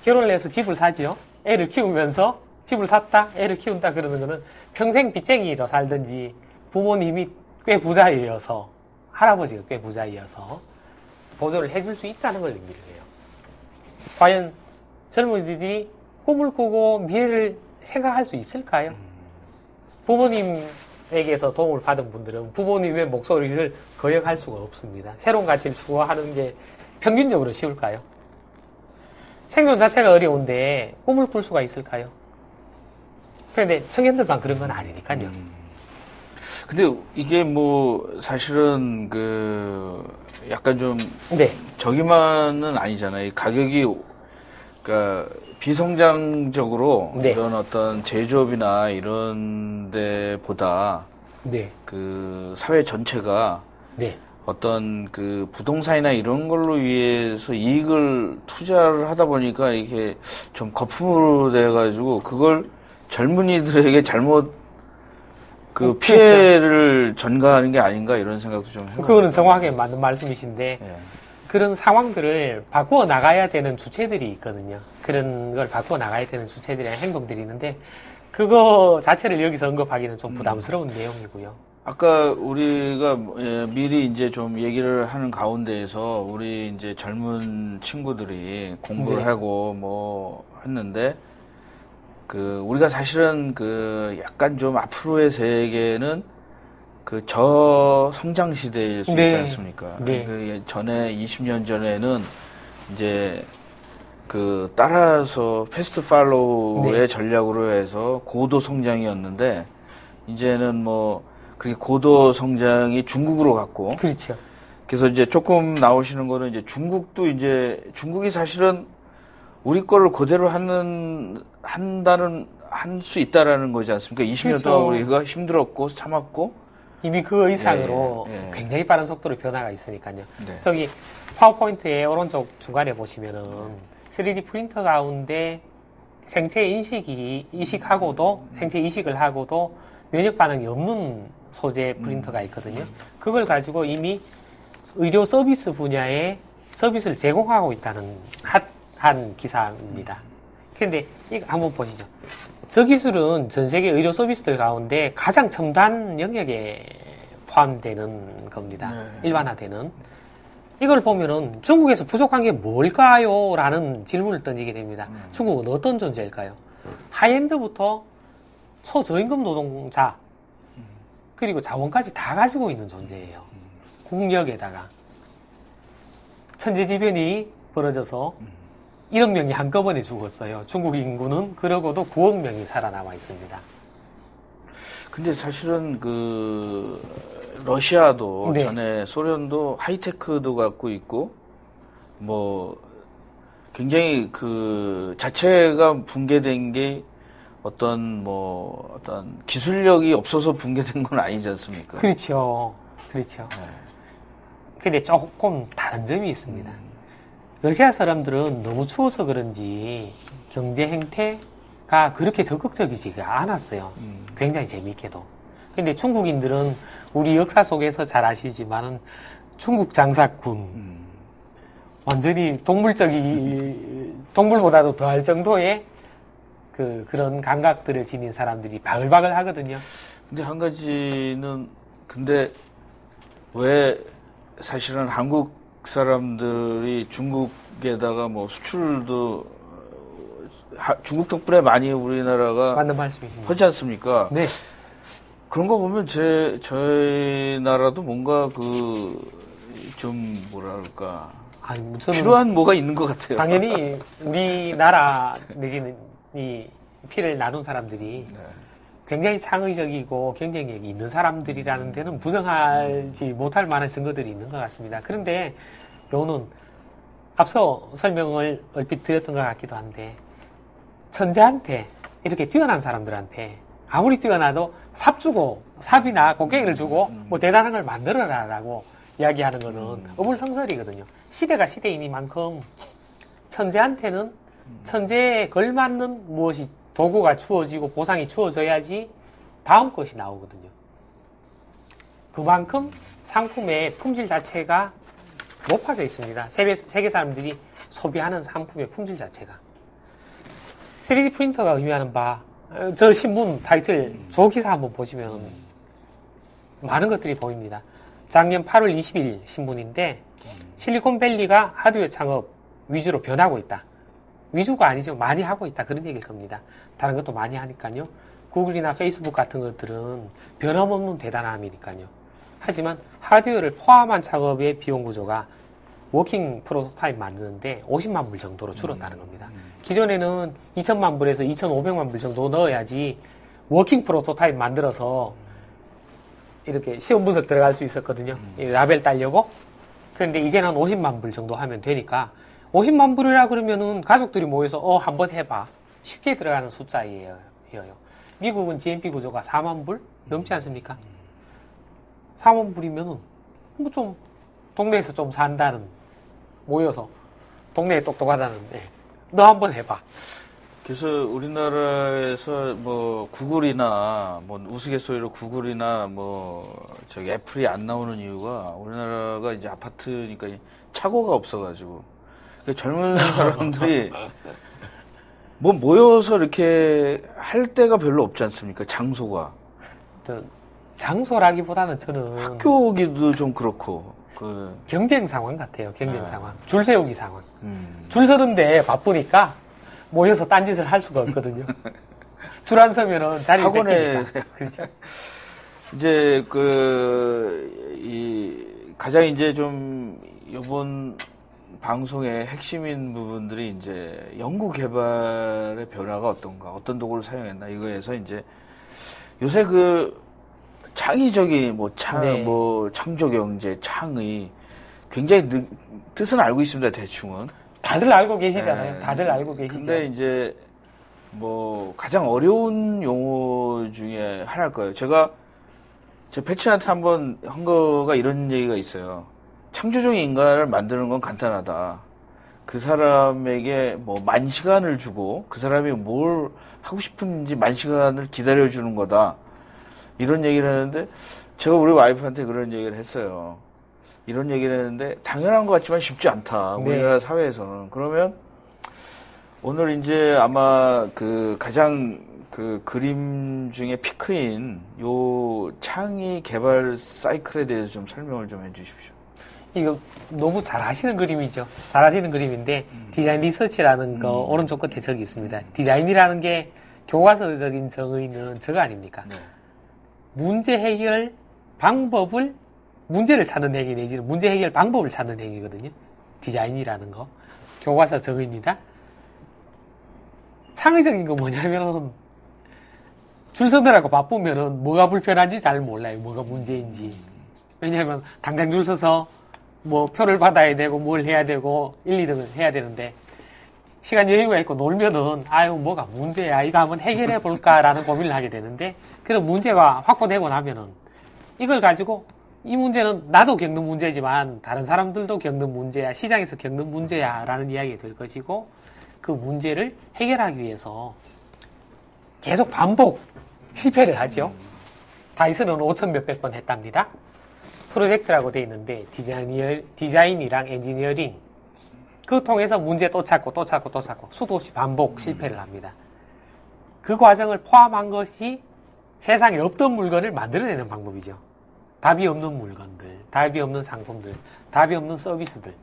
결혼을 해서 집을 사지요. 애를 키우면서 집을 샀다, 애를 키운다 그러는 거는 평생 빚쟁이로 살든지 부모님이 꽤 부자이어서, 할아버지가 꽤 부자이어서 보조를 해줄 수 있다는 걸 의미를 해요. 과연 젊은이들이 꿈을 꾸고 미래를 생각할 수 있을까요? 부모님에게서 도움을 받은 분들은 부모님의 목소리를 거역할 수가 없습니다. 새로운 가치를 추구하는 게 평균적으로 쉬울까요? 생존 자체가 어려운데 꿈을 꿀 수가 있을까요? 그런데 청년들만 그런 건 아니니까요. 근데 이게 사실은 약간 좀 네. 저기만은 아니잖아요. 가격이 그러니까 비성장적으로 네. 이런 어떤 제조업이나 이런 데보다 네. 그 사회 전체가 네. 어떤 그 부동산이나 이런 걸로 위해서 이익을 투자를 하다 보니까 이게 좀 거품으로 돼가지고 그걸 젊은이들에게 잘못 그 피해를 전가하는 게 아닌가 이런 생각도 좀 해요. 그거는 정확하게 맞는 말씀이신데 예. 그런 상황들을 바꾸어 나가야 되는 주체들이 있거든요. 그런 걸 바꾸어 나가야 되는 주체들이나 행동들이 있는데 그거 자체를 여기서 언급하기는 좀 부담스러운 내용이고요. 아까 우리가 미리 이제 좀 얘기를 하는 가운데에서 우리 이제 젊은 친구들이 공부를 네. 하고 했는데 우리가 사실은 약간 좀 앞으로의 세계는 저성장 시대일 수 네. 있지 않습니까? 네. 전에 20년 전에는 이제 따라서 패스트 팔로우의 네. 전략으로 해서 고도 성장이었는데 이제는 그렇게 고도 성장이 중국으로 갔고. 그렇죠. 그래서 이제 조금 나오시는 거는 이제 중국이 사실은 우리 거를 그대로 할 수 있다라는 거지 않습니까? 20년 그렇죠. 동안 우리가 힘들었고 참았고 이미 그 이상으로 예. 굉장히 빠른 속도로 변화가 있으니까요. 네. 저기 파워포인트의 오른쪽 중간에 보시면은 3D 프린터 가운데 생체 이식하고도 생체 이식을 하고도 면역 반응이 없는 소재 프린터가 있거든요. 그걸 가지고 이미 의료 서비스 분야에 서비스를 제공하고 있다는 핫한 기사입니다. 그런데 이거 한번 보시죠. 저 기술은 전 세계 의료 서비스들 가운데 가장 첨단 영역에 포함되는 겁니다. 네. 일반화되는. 이걸 보면은 중국에서 부족한 게 뭘까요? 라는 질문을 던지게 됩니다. 중국은 어떤 존재일까요? 하이엔드부터 초저임금 노동자 그리고 자원까지 다 가지고 있는 존재예요. 국력에다가. 천재지변이 벌어져서 1억 명이 한꺼번에 죽었어요. 중국 인구는 그러고도 9억 명이 살아남아 있습니다. 근데 사실은 러시아도 네. 전에 소련도 하이테크도 갖고 있고 뭐 굉장히 자체가 붕괴된 게 어떤 기술력이 없어서 붕괴된 건 아니지 않습니까? 그렇죠. 근데 조금 다른 점이 있습니다. 러시아 사람들은 너무 추워서 그런지 경제 행태가 그렇게 적극적이지가 않았어요. 굉장히 재미있게도. 근데 중국인들은 우리 역사 속에서 잘 아시지만은 중국 장사군 완전히 동물보다도 더할 정도의 그런 감각들을 지닌 사람들이 바글바글 하거든요. 근데 한 가지는 왜 사실은 한국 사람들이 중국에다가 뭐 수출도 중국 덕분에 많이 우리나라가 맞는 말씀이십니다. 하지 않습니까? 네. 그런 거 보면 저희 나라도 뭔가 좀 뭐랄까 필요한 뭐가 있는 것 같아요. 당연히 우리나라 내지는 이 피를 나눈 사람들이 네. 굉장히 창의적이고 경쟁력이 있는 사람들이라는 데는 부정하지 못할 만한 증거들이 있는 것 같습니다. 그런데 요는 앞서 설명을 얼핏 드렸던 것 같기도 한데 천재한테 이렇게 뛰어난 사람들한테 아무리 뛰어나도 삽 주고 삽이나 곡괭이를 주고 뭐 대단한 걸 만들어라라고 이야기하는 거는 어불성설이거든요. 시대가 시대이니만큼 천재한테는 천재에 걸맞는 무엇이 도구가 주어지고 보상이 주어져야지 다음 것이 나오거든요. 그만큼 상품의 품질 자체가 높아져 있습니다. 세계 사람들이 소비하는 상품의 품질 자체가. 3D 프린터가 의미하는 바, 저 신문 타이틀 조기사 한번 보시면 많은 것들이 보입니다. 작년 8월 20일 신문인데 실리콘밸리가 하드웨어 창업 위주로 변하고 있다. 위주가 아니죠. 많이 하고 있다. 그런 얘기일 겁니다. 다른 것도 많이 하니까요. 구글이나 페이스북 같은 것들은 변함없는 대단함이니까요. 하지만 하드웨어를 포함한 작업의 비용 구조가 워킹 프로토타입 만드는데 50만 불 정도로 줄었다는 겁니다. 기존에는 2천만 불에서 2,500만 불 정도 넣어야지 워킹 프로토타입 만들어서 이렇게 시험 분석 들어갈 수 있었거든요. 라벨 따려고. 그런데 이제는 50만 불 정도 하면 되니까 50만 불이라 그러면은 가족들이 모여서 한번 해봐. 쉽게 들어가는 숫자예요. 미국은 GNP 구조가 4만 불 넘지 않습니까? 4만 불이면은 뭐 좀 동네에서 좀 산다는 모여서 동네에 똑똑하다는 너 한번 해봐. 그래서 우리나라에서 뭐 구글이나 뭐 우스갯소리로 구글이나 뭐 저기 애플이 안 나오는 이유가 우리나라가 이제 아파트니까 차고가 없어가지고 젊은 사람들이 뭐 모여서 이렇게 할 데가 별로 없지 않습니까? 장소가. 장소라기보다는 저는 학교 오기도 좀 그렇고 경쟁 상황 같아요. 경쟁 상황. 줄 세우기 상황. 줄 서는데 바쁘니까 모여서 딴짓을 할 수가 없거든요. 줄 안 서면은 자리를 뺏기니까. 그렇죠. 이제 가장 이제 좀 이번 방송의 핵심인 부분들이 이제 연구 개발의 변화가 어떤가, 어떤 도구를 사용했나 이거에서 이제 요새 창의적인 창조 경제, 창의 굉장히 뜻은 알고 있습니다. 대충은. 다들 알고 계시잖아요. 네. 다들 알고 계시죠. 근데 이제 가장 어려운 용어 중에 하나일 거예요. 제가 배친한테 한번 한 거가 이런 얘기가 있어요. 창조적인 인간을 만드는 건 간단하다. 그 사람에게 10,000시간을 주고 그 사람이 뭘 하고 싶은지 10,000시간을 기다려주는 거다. 이런 얘기를 했는데 제가 우리 와이프한테 그런 얘기를 했어요. 이런 얘기를 했는데 당연한 것 같지만 쉽지 않다. 우리나라 사회에서는. 그러면 오늘 이제 아마 가장 그림 중에 피크인 요 창의 개발 사이클에 대해서 좀 설명을 좀 해주십시오. 이거 너무 잘 하시는 그림이죠. 잘 하시는 그림인데 디자인 리서치라는 거 오른쪽 끝에 적이 있습니다. 디자인이라는 게 교과서적인 정의는 저거 아닙니까? 네. 문제 해결 방법을 문제를 찾는 행위 내지는 문제 해결 방법을 찾는 행위거든요. 디자인이라는 거. 교과서 저거입니다. 창의적인 거 뭐냐면은 줄 서느라고 바쁘면은 뭐가 불편한지 잘 몰라요. 뭐가 문제인지. 왜냐하면 당장 줄 서서 뭐 표를 받아야 되고 뭘 해야 되고 1, 2등을 해야 되는데 시간 여유가 있고 놀면은 아유 뭐가 문제야 이거 한번 해결해 볼까라는 고민을 하게 되는데 그런 문제가 확보되고 나면은 이걸 가지고 이 문제는 나도 겪는 문제지만 다른 사람들도 겪는 문제야 시장에서 겪는 문제야 라는 이야기가 될 것이고 그 문제를 해결하기 위해서 계속 반복 실패를 하죠. 다이슨은 5,000 몇백 번 했답니다. 프로젝트라고 돼 있는데 디자인이랑 엔지니어링 그 통해서 문제 또 찾고 수도 없이 반복 실패를 합니다. 그 과정을 포함한 것이 세상에 없던 물건을 만들어내는 방법이죠. 답이 없는 물건들, 답이 없는 상품들, 답이 없는 서비스들.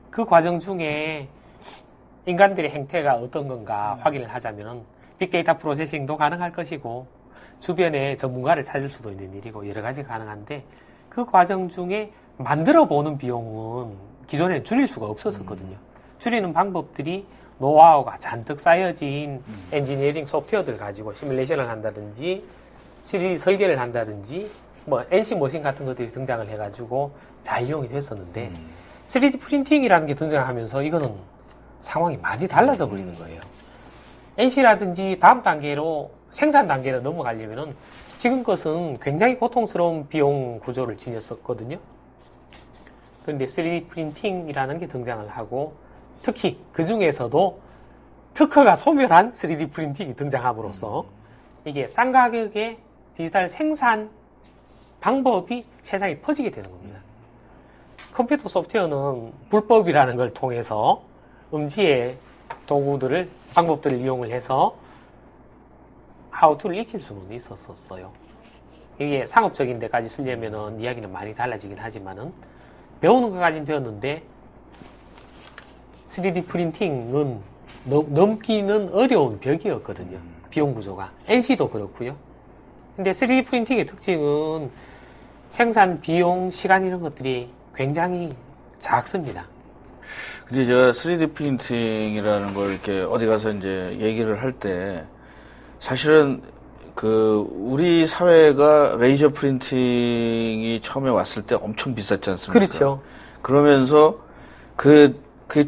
그 과정 중에 인간들의 행태가 어떤 건가 확인을 하자면 빅데이터 프로세싱도 가능할 것이고 주변에 전문가를 찾을 수도 있는 일이고 여러 가지 가능한데 그 과정 중에 만들어 보는 비용은 기존에는 줄일 수가 없었거든요. 줄이는 방법들이 노하우가 잔뜩 쌓여진 엔지니어링 소프트웨어들을 가지고 시뮬레이션을 한다든지 3D 설계를 한다든지 뭐 NC 머신 같은 것들이 등장을 해가지고 잘 이용이 됐었는데 3D 프린팅이라는 게 등장하면서 이거는 상황이 많이 달라져 버리는 거예요. NC라든지 다음 단계로 생산 단계로 넘어가려면은 지금 것은 굉장히 고통스러운 비용 구조를 지녔었거든요. 그런데 3D 프린팅이라는 게 등장을 하고 특히 그 중에서도 특허가 소멸한 3D 프린팅이 등장함으로써 이게 싼 가격의 디지털 생산 방법이 세상에 퍼지게 되는 겁니다. 컴퓨터 소프트웨어는 불법이라는 걸 통해서 음지의 도구들을 방법들을 이용을 해서 하우투를 익힐 수는 있었어요. 이게 상업적인 데까지 쓰려면은 이야기는 많이 달라지긴 하지만은 배우는 것까지는 배웠는데 3D 프린팅은 넘기는 어려운 벽이었거든요. 비용 구조가. NC도 그렇고요. 근데 3D 프린팅의 특징은 생산 비용, 시간 이런 것들이 굉장히 작습니다. 근데 제가 3D 프린팅이라는 걸 이렇게 어디 가서 이제 얘기를 할 때 사실은 우리 사회가 레이저 프린팅이 처음에 왔을 때 엄청 비쌌지 않습니까? 그렇죠. 그러면서 그게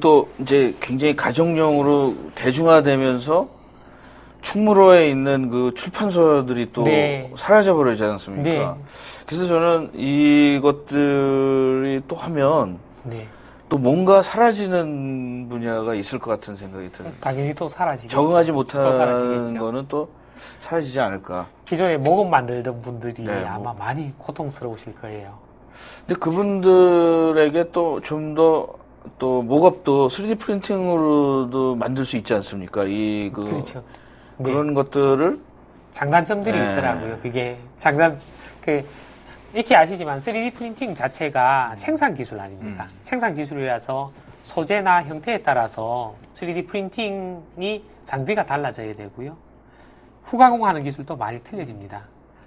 또 이제 굉장히 가정용으로 대중화되면서 충무로에 있는 그 출판소들이 또 네. 사라져버리지 않습니까? 네. 그래서 저는 이것들이 또 하면 네. 또 뭔가 사라지는 분야가 있을 것 같은 생각이 들어요. 당연히 또 사라지겠죠. 적응하지 못하는 거는 또 사라지지 않을까. 기존에 모금 만들던 분들이 네, 아마 많이 고통스러우실 거예요. 근데 그분들에게 또 좀 더 또 목업도 3D 프린팅으로도 만들 수 있지 않습니까? 그렇죠. 그런 것들을 장단점들이 네. 있더라고요. 그게 이렇게 아시지만 3D 프린팅 자체가 생산 기술 아닙니까? 생산 기술이라서 소재나 형태에 따라서 3D 프린팅이 장비가 달라져야 되고요. 후가공하는 기술도 많이 틀려집니다.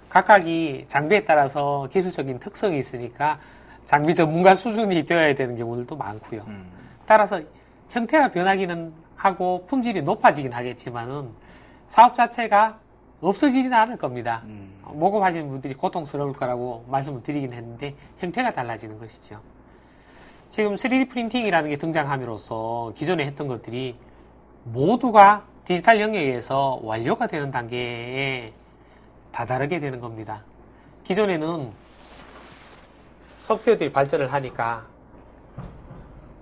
각각이 장비에 따라서 기술적인 특성이 있으니까 장비 전문가 수준이 되어야 되는 경우들도 많고요. 따라서 형태가 변하기는 하고 품질이 높아지긴 하겠지만은 사업 자체가 없어지지는 않을 겁니다. 모금하시는 분들이 고통스러울 거라고 말씀을 드리긴 했는데 형태가 달라지는 것이죠. 지금 3D 프린팅이라는 게 등장함으로써 기존에 했던 것들이 모두가 디지털 영역에서 완료가 되는 단계에 다다르게 되는 겁니다. 기존에는 소프트웨어들이 발전을 하니까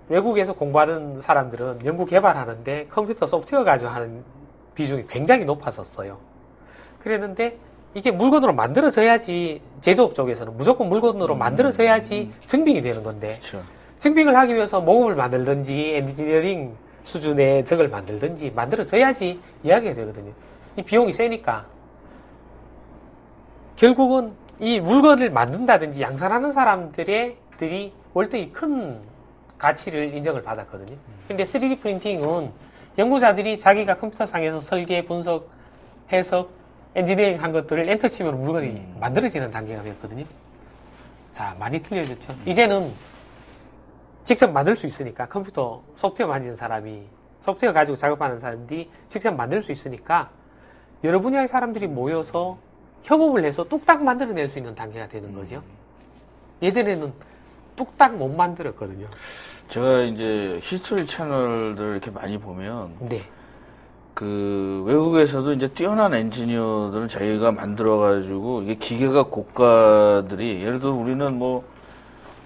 외국에서 공부하는 사람들은 연구 개발하는데 컴퓨터 소프트웨어 가지고 하는 비중이 굉장히 높았었어요. 그랬는데 이게 물건으로 만들어져야지 제조업 쪽에서는 무조건 물건으로 만들어져야지 증빙이 되는 건데 그렇죠. 증빙을 하기 위해서 모금을 만들든지 엔지니어링 수준의 적을 만들든지 만들어져야지 이야기가 되거든요. 이 비용이 세니까 결국은 이 물건을 만든다든지 양산하는 사람들이 월등히 큰 가치를 인정을 받았거든요. 근데 3D 프린팅은 연구자들이 자기가 컴퓨터상에서 설계, 분석, 해석, 엔지니어링 한 것들을 엔터 치면 물건이 만들어지는 단계가 됐거든요. 자, 많이 틀려졌죠. 이제는 직접 만들 수 있으니까 컴퓨터 소프트웨어 만지는 사람이 소프트웨어 가지고 작업하는 사람들이 직접 만들 수 있으니까 여러 분야의 사람들이 모여서 협업을 해서 뚝딱 만들어낼 수 있는 단계가 되는 거죠. 예전에는 뚝딱 못 만들었거든요. 제가 이제 히스토리 채널들 이렇게 많이 보면 네. 그 외국에서도 이제 뛰어난 엔지니어들은 자기가 만들어가지고 이게 기계가 고가들이 예를 들어 우리는 뭐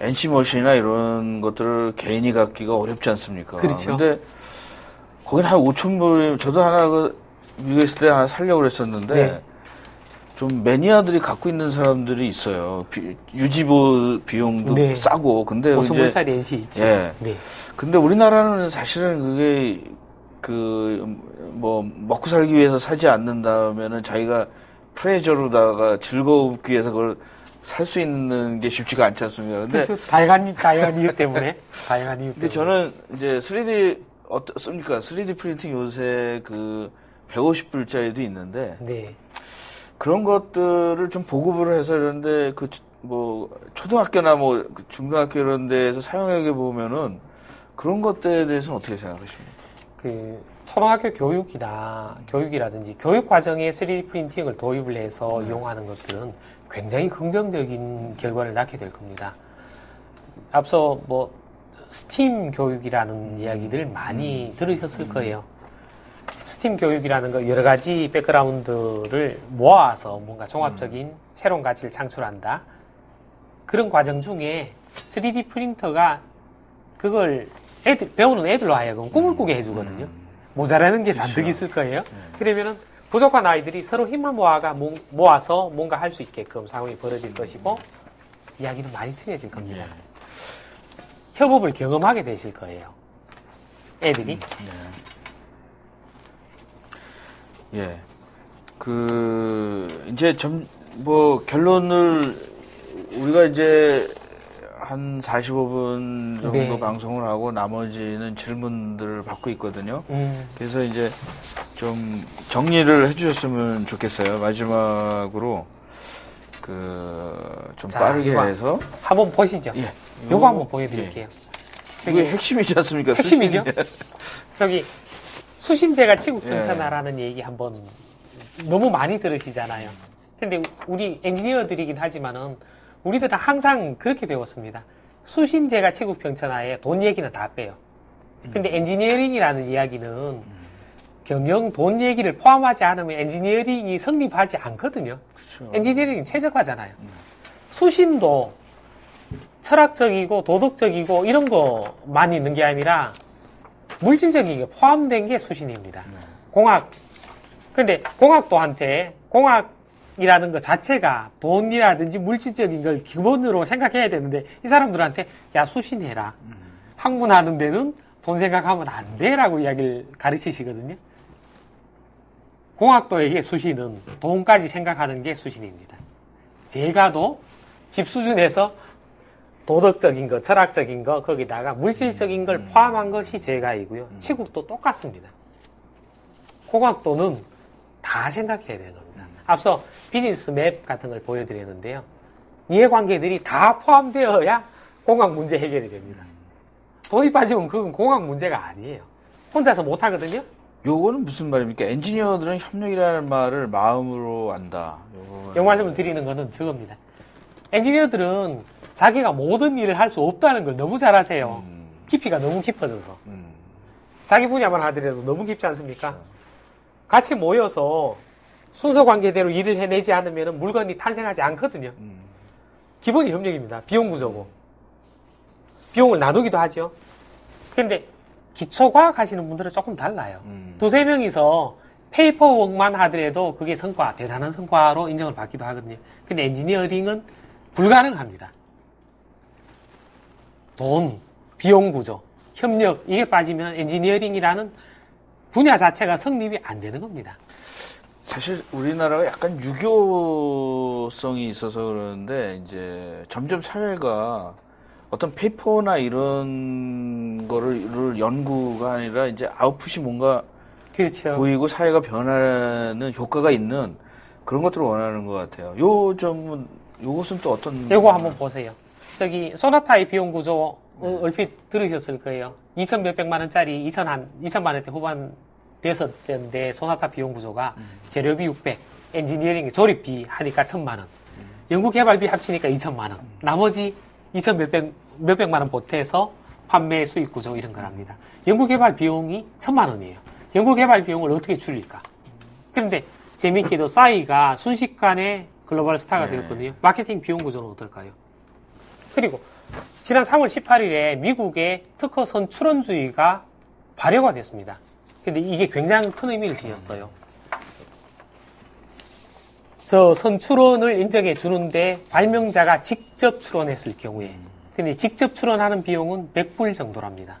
NC 머신이나 이런 것들을 개인이 갖기가 어렵지 않습니까? 그렇죠. 근데 거긴 한 5,000불이면 저도 하나 미국에 있을 때 하나 살려고 그랬었는데 네. 좀 매니아들이 갖고 있는 사람들이 있어요. 유지보 비용도 네. 싸고 근데 5,000불짜리 NC 있죠. 예. 네. 근데 우리나라는 사실은 그게 뭐 먹고 살기 위해서 사지 않는다면은 자기가 프레저로다가 즐거우기 위해서 그걸 살 수 있는 게 쉽지가 않지 않습니까? 근데 그렇죠. 다양한 이유 때문에. 다양한 이유 때문에. 근데 저는 이제 3D 어떻습니까? 3D 프린팅 요새 그 150불짜리도 있는데 네. 그런 것들을 좀 보급을 해서 이런데 뭐 초등학교나 뭐 중등학교 이런 데에서 사용하게 보면은 그런 것들에 대해서는 어떻게 생각하십니까? 초등학교 교육이라든지 교육 과정에 3D 프린팅을 도입을 해서 이용하는 것들은 굉장히 긍정적인 결과를 낳게 될 겁니다. 앞서 뭐 스팀 교육이라는 이야기들 많이 들으셨을 거예요. 스팀 교육이라는 거 여러 가지 백그라운드를 모아서 뭔가 종합적인 새로운 가치를 창출한다. 그런 과정 중에 3D 프린터가 그걸 배우는 애들로 하여금 꿈을 꾸게 해주거든요. 모자라는 게 잔뜩 있을 거예요. 그러면은 부족한 아이들이 서로 힘을 모아서 뭔가 할 수 있게끔 상황이 벌어질 것이고 이야기는 많이 틀려질 겁니다. 협업을 경험하게 되실 거예요. 애들이. 예. 이제 결론을, 우리가 이제 한 45분 정도 네. 방송을 하고 나머지는 질문들을 받고 있거든요. 그래서 이제 좀 정리를 해주셨으면 좋겠어요. 마지막으로, 좀 빠르게 해서. 한번 보시죠. 예. 요거 한번 보여드릴게요. 이게 핵심이지 않습니까? 핵심이죠. 수신. 수신제가 치국변천하라는 얘기 한번 너무 많이 들으시잖아요. 근데 우리 엔지니어들이긴 하지만은 우리들은 항상 그렇게 배웠습니다. 수신제가 치국변천하에 돈 얘기는 다 빼요. 근데 엔지니어링이라는 이야기는 경영 돈 얘기를 포함하지 않으면 엔지니어링이 성립하지 않거든요. 그렇죠. 엔지니어링이 최적화잖아요. 수신도 철학적이고 도덕적이고 이런 거만 있는 게 아니라 물질적인 게 포함된 게 수신입니다. 공학. 근데 공학도한테 공학이라는 것 자체가 돈이라든지 물질적인 걸 기본으로 생각해야 되는데 이 사람들한테 야 수신해라. 학문하는 데는 돈 생각하면 안 돼라고 이야기를 가르치시거든요. 공학도에게 수신은 돈까지 생각하는 게 수신입니다. 제가도 집 수준에서 도덕적인 거, 철학적인 거, 거기다가 물질적인 걸 포함한 것이 제가이고요. 치국도 똑같습니다. 공학도는 다 생각해야 되는 겁니다. 앞서 비즈니스 맵 같은 걸 보여드렸는데요. 이해관계들이 다 포함되어야 공학 문제 해결이 됩니다. 돈이 빠지면 그건 공학 문제가 아니에요. 혼자서 못 하거든요. 요거는 무슨 말입니까? 엔지니어들은 협력이라는 말을 마음으로 안다. 요 말씀을 드리는 거는 저겁니다. 엔지니어들은 자기가 모든 일을 할 수 없다는 걸 너무 잘 아세요. 깊이가 너무 깊어져서. 자기 분야만 하더라도 너무 깊지 않습니까? 그렇죠. 같이 모여서 순서 관계대로 일을 해내지 않으면 물건이 탄생하지 않거든요. 기본이 협력입니다. 비용 구조고. 비용을 나누기도 하죠. 근데 기초과학 하시는 분들은 조금 달라요. 두세 명이서 페이퍼워크만 하더라도 그게 성과, 대단한 성과로 인정을 받기도 하거든요. 근데 엔지니어링은 불가능합니다. 돈, 비용 구조, 협력, 이게 빠지면 엔지니어링이라는 분야 자체가 성립이 안 되는 겁니다. 사실 우리나라가 약간 유교성이 있어서 그러는데 이제 점점 사회가 어떤 페이퍼나 이런 거를 연구가 아니라 이제 아웃풋이 뭔가 그렇죠. 보이고 사회가 변하는 효과가 있는 그런 것들을 원하는 것 같아요. 요것은 또 어떤? 요거 한번 보세요. 저기 소나타의 비용 구조 얼핏 들으셨을 거예요. 2천 몇백만 원짜리 2천만 원대 후반 됐을 때인데 소나타 비용 구조가 재료비 600, 엔지니어링 조립비 하니까 1,000만 원, 연구개발비 합치니까 2천만 원, 나머지 2천 몇백만 원 보태서 판매 수익 구조 이런 거랍니다. 연구개발 비용이 1,000만 원이에요. 연구개발 비용을 어떻게 줄일까? 그런데 재미있게도 싸이가 순식간에 글로벌 스타가 되었거든요. 마케팅 비용 구조는 어떨까요? 그리고 지난 3월 18일에 미국의 특허 선출원주의가 발효가 됐습니다. 근데 이게 굉장히 큰 의미를 지녔어요. 저 선출원을 인정해 주는데 발명자가 직접 출원했을 경우에, 근데 직접 출원하는 비용은 100불 정도랍니다.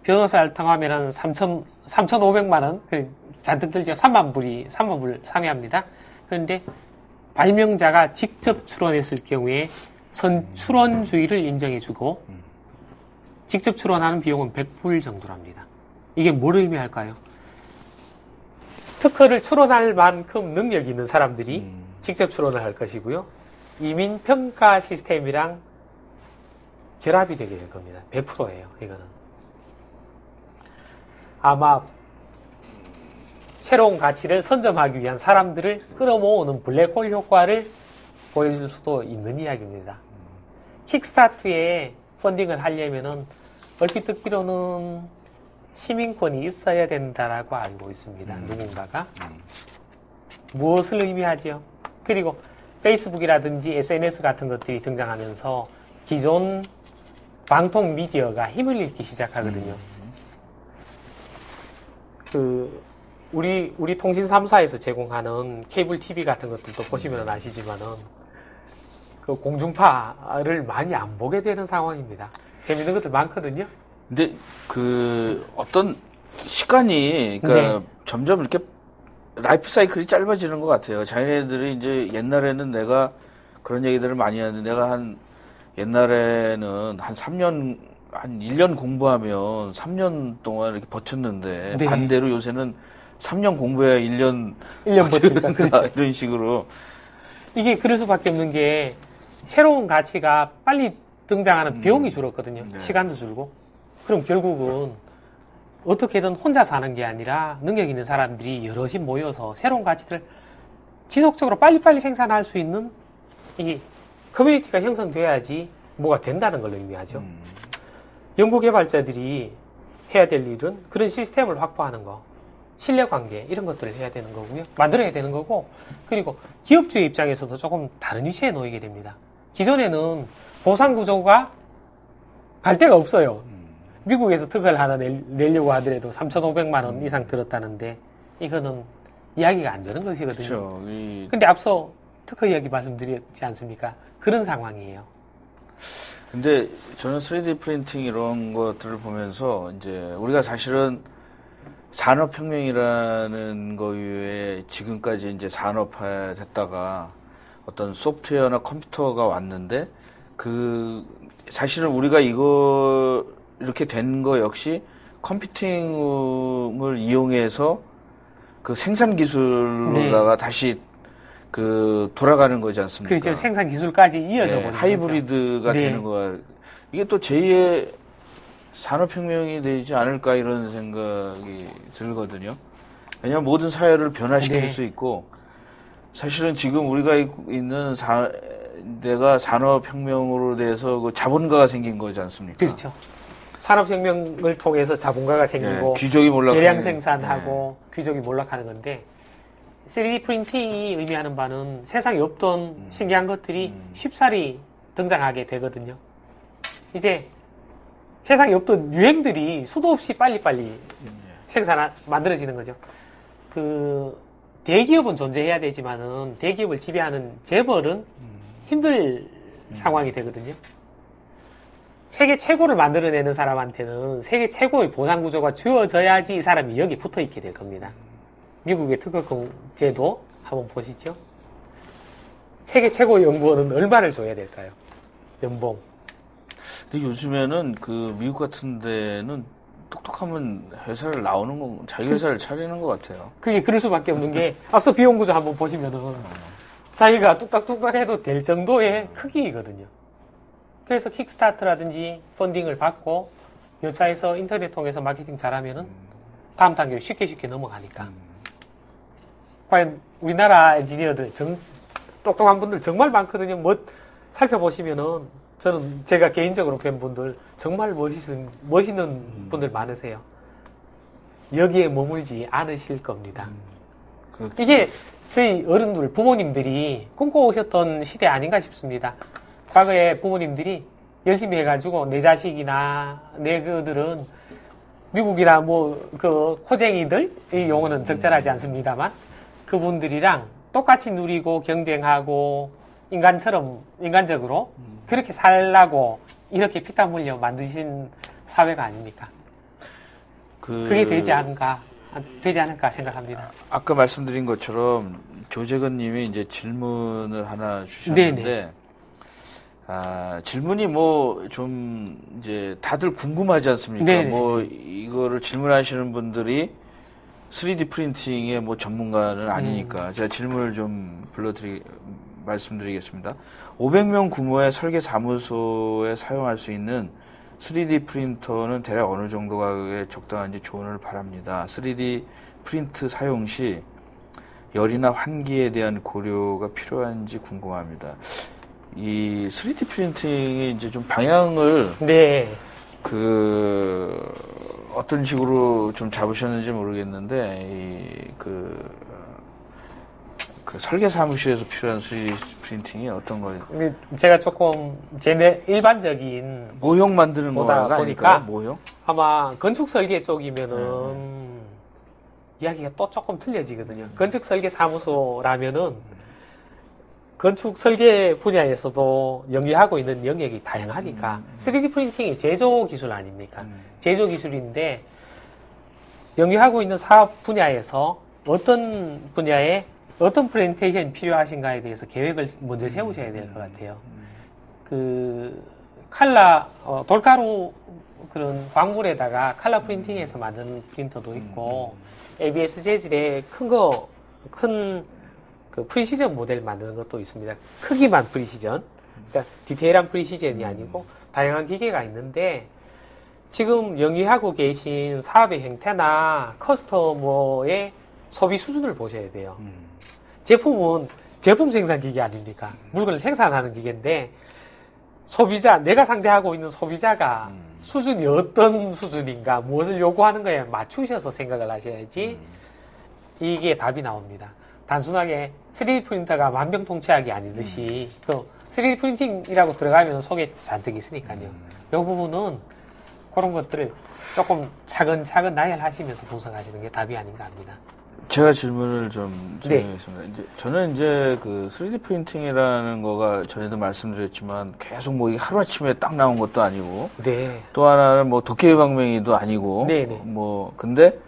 변호사를 통하면은 3,500만 원, 잔뜩 들죠. 3만 불 상회합니다. 그런데 발명자가 직접 출원했을 경우에 선출원주의를 인정해주고 직접 출원하는 비용은 100불 정도랍니다. 이게 뭘 의미할까요? 특허를 출원할 만큼 능력이 있는 사람들이 직접 출원을 할 것이고요. 이민평가 시스템이랑 결합이 되게 될 겁니다. 100%예요. 이거는. 아마 새로운 가치를 선점하기 위한 사람들을 끌어모으는 블랙홀 효과를 보여줄 수도 있는 이야기입니다. 킥스타트에 펀딩을 하려면은 얼핏 듣기로는 시민권이 있어야 된다라고 알고 있습니다. 누군가가. 무엇을 의미하죠? 그리고 페이스북이라든지 SNS 같은 것들이 등장하면서 기존 방통 미디어가 힘을 잃기 시작하거든요. 우리 통신 3사에서 제공하는 케이블 TV 같은 것들도 보시면 아시지만은 그 공중파를 많이 안 보게 되는 상황입니다. 재밌는 것들 많거든요. 근데 어떤 시간이 그러니까 점점 이렇게 라이프 사이클이 짧아지는 것 같아요. 자기네들이 이제 옛날에는 내가 그런 얘기들을 많이 하는데 내가 옛날에는 한 3년 한 1년 공부하면 3년 동안 이렇게 버텼는데 반대로 요새는 3년 공부해야 1년 버티는 거다. 이런 식으로. 이게 그럴 수밖에 없는 게 새로운 가치가 빨리 등장하는 비용이 줄었거든요. 시간도 줄고. 그럼 결국은 어떻게든 혼자 사는 게 아니라 능력 있는 사람들이 여럿이 모여서 새로운 가치를 지속적으로 빨리빨리 생산할 수 있는 이 커뮤니티가 형성돼야지 뭐가 된다는 걸 의미하죠. 연구개발자들이 해야 될 일은 그런 시스템을 확보하는 거, 신뢰관계 이런 것들을 해야 되는 거고요. 만들어야 되는 거고, 그리고 기업주의 입장에서도 조금 다른 위치에 놓이게 됩니다. 기존에는 보상구조가 갈 데가 없어요. 미국에서 특허를 하나 내려고 하더라도 3,500만 원 이상 들었다는데 이거는 이야기가 안 되는 것이거든요. 그렇죠. 근데 앞서 특허 이야기 말씀드렸지 않습니까? 그런 상황이에요. 근데 저는 3D 프린팅 이런 것들을 보면서 이제 우리가 사실은 산업혁명이라는 거에 지금까지 이제 산업화 됐다가 어떤 소프트웨어나 컴퓨터가 왔는데 사실은 우리가 이렇게 된 거 역시 컴퓨팅을 이용해서 그 생산 기술로다가 다시 돌아가는 거지 않습니까? 그렇죠. 생산 기술까지 이어져 버리는 하이브리드가 되는 거야. 이게 또 제2의 산업혁명이 되지 않을까 이런 생각이 들거든요. 왜냐하면 모든 사회를 변화시킬 수 있고 사실은 지금 우리가 있는 내가 산업혁명으로 돼서 그 자본가가 생긴 거지 않습니까? 그렇죠. 산업혁명을 통해서 자본가가 생기고 귀족이 몰락하는 대량 생산하고 귀족이 몰락하는 건데 3D 프린팅이 의미하는 바는 세상에 없던 신기한 것들이 쉽사리 등장하게 되거든요. 이제 세상에 없던 유행들이 수도 없이 빨리빨리 만들어지는 거죠. 대기업은 존재해야 되지만은 대기업을 지배하는 재벌은 힘들 상황이 되거든요. 세계 최고를 만들어내는 사람한테는 세계 최고의 보상 구조가 주어져야지 이 사람이 여기 붙어 있게 될 겁니다. 미국의 특허제도 한번 보시죠. 세계 최고의 연구원은 얼마를 줘야 될까요? 연봉. 근데 요즘에는 미국 같은 데는 똑똑하면 회사를 나오는 거, 자기 회사를 차리는 것 같아요. 그게 그럴 수밖에 없는 게 앞서 비용 구조 한번 보시면은 자기가 뚝딱뚝딱 해도 될 정도의 크기이거든요. 그래서 킥스타트라든지 펀딩을 받고 여차해서 인터넷 통해서 마케팅 잘하면은 다음 단계로 쉽게 넘어가니까. 과연 우리나라 엔지니어들 똑똑한 분들 정말 많거든요. 뭐 살펴보시면은 저는 제가 개인적으로 뵌 분들 정말 멋있는 분들 많으세요. 여기에 머물지 않으실 겁니다. 이게 저희 어른들, 부모님들이 꿈꿔오셨던 시대 아닌가 싶습니다. 과거에 부모님들이 열심히 해가지고 내 자식이나 내 그들은 미국이나 코쟁이들, 이 용어는 적절하지 않습니다만 그분들이랑 똑같이 누리고 경쟁하고 인간적으로 그렇게 살라고 이렇게 피땀 흘려 만드신 사회가 아닙니까? 그게 되지 않을까 생각합니다. 아까 말씀드린 것처럼 조재건 님이 이제 질문을 하나 주셨는데, 네네. 질문이 좀 이제 다들 궁금하지 않습니까? 네네. 이거를 질문하시는 분들이 3D 프린팅의 전문가는 아니니까 제가 질문을 좀 말씀드리겠습니다. 500명 규모의 설계 사무소에 사용할 수 있는 3D 프린터는 대략 어느 정도 가격에 적당한지 조언을 바랍니다. 3D 프린트 사용 시 열이나 환기에 대한 고려가 필요한지 궁금합니다. 이 3D 프린팅이 이제 좀 방향을 네. 어떤 식으로 좀 잡으셨는지 모르겠는데 설계 사무실에서 필요한 3D 프린팅이 어떤 거예요? 제가 조금 일반적인 모형 만드는 거가 보니까 모형? 아마 건축 설계 쪽이면은 이야기가 또 조금 틀려지거든요. 건축 설계 사무소라면은 건축 설계 분야에서도 영위하고 있는 영역이 다양하니까 3D 프린팅이 제조 기술 아닙니까? 제조 기술인데 영위하고 있는 사업 분야에서 어떤 분야에 어떤 프레젠테이션이 필요하신가에 대해서 계획을 먼저 세우셔야 될 것 같아요. 돌가루 그런 광물에다가 칼라 프린팅해서 만든 프린터도 있고, ABS 재질의 큰 프리시전 모델 만드는 것도 있습니다. 크기만 프리시전. 그러니까 디테일한 프리시전이 아니고 다양한 기계가 있는데, 지금 영위하고 계신 사업의 형태나 커스터머의 소비 수준을 보셔야 돼요. 제품은 제품 생산 기계 아닙니까? 물건을 생산하는 기계인데 내가 상대하고 있는 소비자가 수준이 어떤 수준인가, 무엇을 요구하는 거에 맞추셔서 생각을 하셔야지 이게 답이 나옵니다. 단순하게 3D 프린터가 만병통치약이 아니듯이 3D 프린팅이라고 들어가면 속에 잔뜩 있으니까요. 이 부분은 그런 것들을 조금 차근차근 나열하시면서 분석하시는 게 답이 아닌가 합니다. 제가 질문을 좀 드리겠습니다. 네. 저는 3D 프린팅이라는 거가 전에도 말씀드렸지만 계속 이게 하루아침에 딱 나온 것도 아니고, 네. 또 하나는 도깨비 방맹이도 아니고, 네네. 근데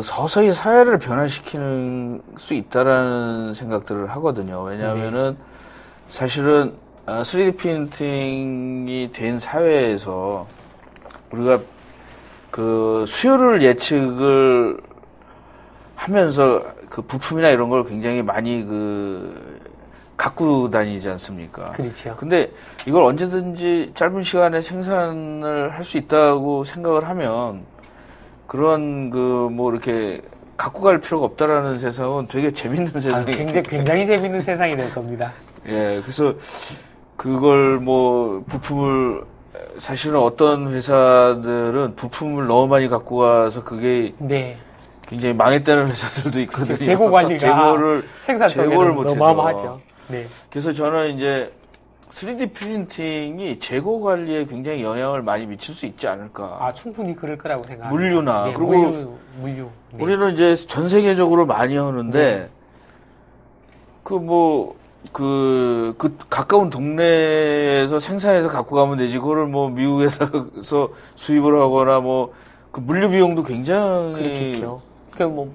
서서히 사회를 변화시키는 수 있다라는 생각들을 하거든요. 왜냐하면은 사실은 3D 프린팅이 된 사회에서 우리가 수요를 예측을 하면서 부품이나 이런 걸 굉장히 많이 갖고 다니지 않습니까? 그렇죠. 근데 이걸 언제든지 짧은 시간에 생산을 할 수 있다고 생각을 하면 그런 이렇게 갖고 갈 필요가 없다라는 세상은 되게 재밌는 세상이. 굉장히 재밌는 세상이 될 겁니다. 예, 그래서 그걸 부품을 사실은 어떤 회사들은 부품을 너무 많이 갖고 가서 그게 굉장히 망했다는 회사들도 있거든요. 재고 관리가 생산 쪽에는 어마어마하죠. 네. 그래서 저는 이제 3D 프린팅이 재고 관리에 굉장히 영향을 많이 미칠 수 있지 않을까. 충분히 그럴 거라고 생각합니다. 물류나. 네, 그리고 물류. 네. 우리는 이제 전 세계적으로 많이 하는데 가까운 동네에서 생산해서 갖고 가면 되지. 그거를 미국에서 수입을 하거나 물류 비용도 굉장히 그렇겠죠.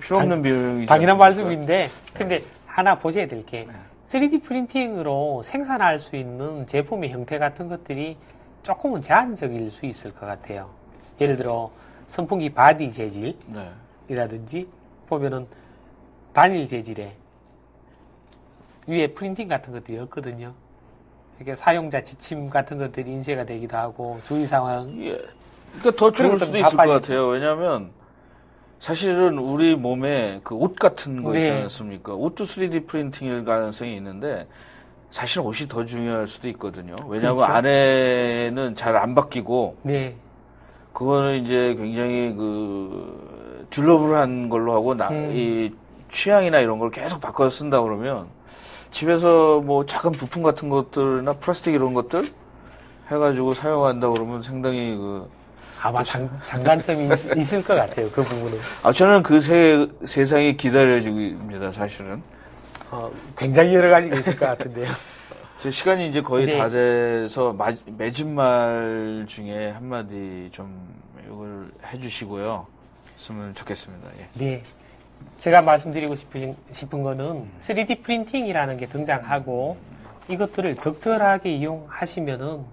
필요 없는 비용이죠. 당연한 말씀인데, 근데 하나 보셔야 될 게 3D 프린팅으로 생산할 수 있는 제품의 형태 같은 것들이 조금은 제한적일 수 있을 것 같아요. 예를 들어 선풍기 바디 재질이라든지 보면은 단일 재질의 위에 프린팅 같은 것들이 없거든요. 이렇게 사용자 지침 같은 것들이 인쇄가 되기도 하고 주의 상황. 예. 그러니까 더 좋을 수도 있을 것 같아요. 왜냐하면 사실은 우리 몸에 그 옷 같은 거 있지 않습니까? 옷도 3D 프린팅일 가능성이 있는데 사실은 옷이 더 중요할 수도 있거든요. 왜냐하면 그렇죠. 안에는 잘 안 바뀌고 네. 그거는 이제 굉장히 그 듀러블한 걸로 하고 이 취향이나 이런 걸 계속 바꿔서 쓴다 그러면 집에서 뭐 작은 부품 같은 것들이나 플라스틱 이런 것들 해가지고 사용한다 그러면 상당히 아마 장단점이 있을 것 같아요. 그 부분은. 저는 그 세상이 기다려집니다. 사실은. 굉장히 여러 가지가 있을 것 같은데요. 제 시간이 이제 거의 다 돼서 맺은말 중에 한마디 좀 이걸 해주시고요. 했으면 좋겠습니다. 예. 네. 제가 말씀드리고 싶은 거는 3D 프린팅이라는 게 등장하고 이것들을 적절하게 이용하시면은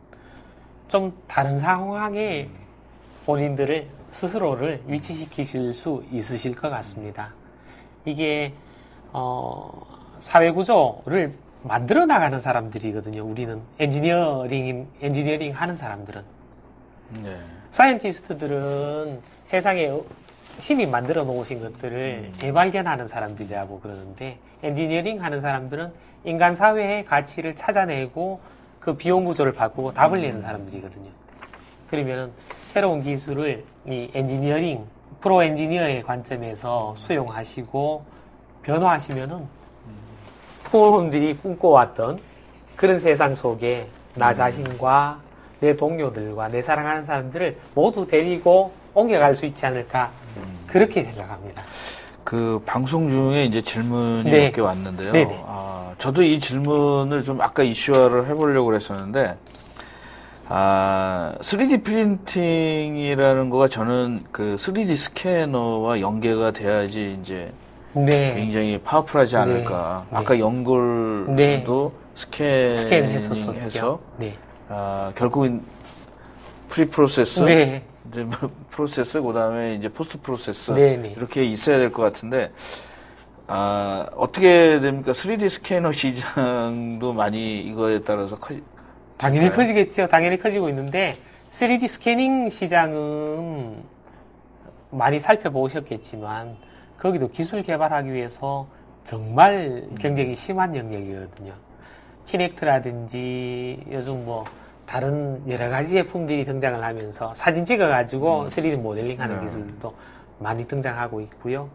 좀 다른 상황에 본인들을 스스로를 위치시키실 수 있으실 것 같습니다. 이게 사회 구조를 만들어 나가는 사람들이거든요. 우리는 엔지니어링 하는 사람들은. 네. 사이언티스트들은 세상에 신이 만들어 놓으신 것들을 재발견하는 사람들이라고 그러는데, 엔지니어링 하는 사람들은 인간 사회의 가치를 찾아내고 그 비용 구조를 바꾸고 답을 내는 사람들이거든요. 그러면은 새로운 기술을 이 엔지니어링, 프로 엔지니어의 관점에서 수용하시고 변화하시면은 부모님들이 꿈꿔왔던 그런 세상 속에 나 자신과 내 동료들과 내 사랑하는 사람들을 모두 데리고 옮겨갈 수 있지 않을까, 그렇게 생각합니다. 그 방송 중에 이제 질문이 몇 개 왔는데요. 네네. 저도 이 질문을 좀 아까 이슈화를 해보려고 그랬었는데, 3D 프린팅이라는 거가 저는 그 3D 스캐너와 연계가 돼야지 이제 굉장히 파워풀하지 않을까. 아까 연골도 스캐닝해서 결국은 프리 프로세스, 이제 프로세스, 그다음에 이제 포스트 프로세스 이렇게 있어야 될 것 같은데, 어떻게 됩니까? 3D 스캐너 시장도 많이 이거에 따라서 당연히 커지겠죠. 당연히 커지고 있는데 3D 스캐닝 시장은 많이 살펴보셨겠지만 거기도 기술 개발하기 위해서 정말 경쟁이 심한 영역이거든요. 키넥트라든지 요즘 뭐 다른 여러 가지 제품들이 등장을 하면서 사진 찍어가지고 3D 모델링 하는 기술도 많이 등장하고 있고요.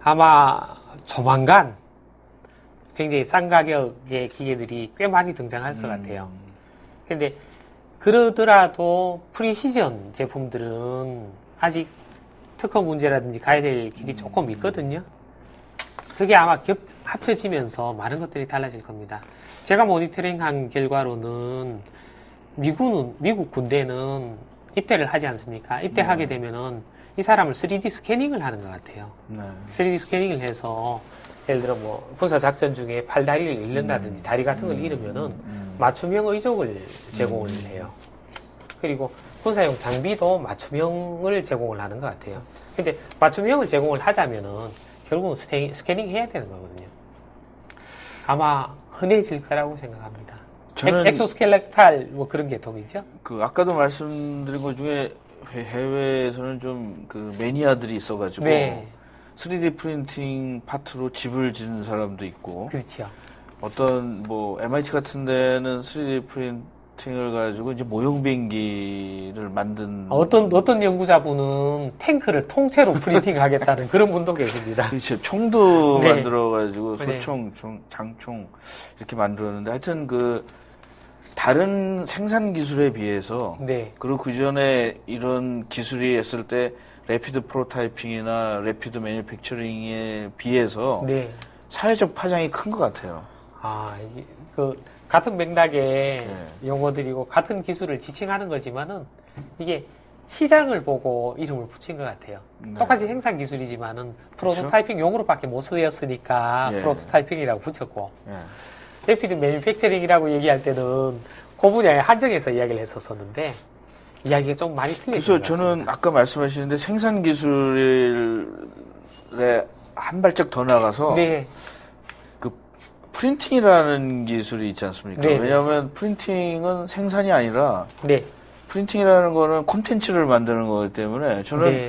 아마 조만간 굉장히 싼 가격의 기계들이 꽤 많이 등장할 것 같아요. 근데 그러더라도 프리시전 제품들은 아직 특허 문제라든지 가야 될 길이 조금 있거든요. 그게 아마 합쳐지면서 많은 것들이 달라질 겁니다. 제가 모니터링한 결과로는 미국 군대는 입대를 하지 않습니까? 입대하게 되면은 이 사람을 3D 스캐닝을 하는 것 같아요. 3D 스캐닝을 해서 예를 들어 뭐 군사 작전 중에 팔다리를 잃는다든지 다리 같은 걸 잃으면은 맞춤형 의족을 제공을 해요. 그리고 군사용 장비도 맞춤형을 제공을 하는 것 같아요. 근데 맞춤형을 제공을 하자면은 결국은 스캐닝 해야 되는 거거든요. 아마 흔해질 거라고 생각합니다. 저는 엑소스켈레탈 뭐 그런 계통이죠. 그 아까도 말씀드린 것 중에 해외에서는 좀 그 매니아들이 있어가지고 3D 프린팅 파트로 집을 짓는 사람도 있고. 그렇죠. 어떤 뭐 MIT 같은 데는 3D 프린팅을 가지고 이제 모형 비행기를 만든 어떤 연구자분은 탱크를 통째로 프린팅하겠다는 그런 분도 계십니다. 그렇죠. 총도 만들어 가지고 소총, 장총 이렇게 만들었는데 하여튼 그 다른 생산 기술에 비해서 그리고 그 전에 이런 기술이 했을 때 래피드 프로타이핑이나 래피드 매니팩처링에 비해서 사회적 파장이 큰 것 같아요. 그 같은 맥락의 용어들이고 같은 기술을 지칭하는 거지만은 이게 시장을 보고 이름을 붙인 것 같아요. 똑같이 생산 기술이지만은 프로토타이핑 용어로밖에 못 쓰였으니까 프로토타이핑이라고 붙였고 래피드 매니팩처링이라고 얘기할 때는 그 분야에 한정해서 이야기를 했었었는데 이야기가 좀 많이 틀려진 것 그래서 같습니다. 저는 아까 말씀하시는데 생산 기술에 한 발짝 더 나가서 프린팅이라는 기술이 있지 않습니까? 네. 왜냐하면 프린팅은 생산이 아니라 네. 프린팅이라는 거는 콘텐츠를 만드는 거기 때문에 저는 네.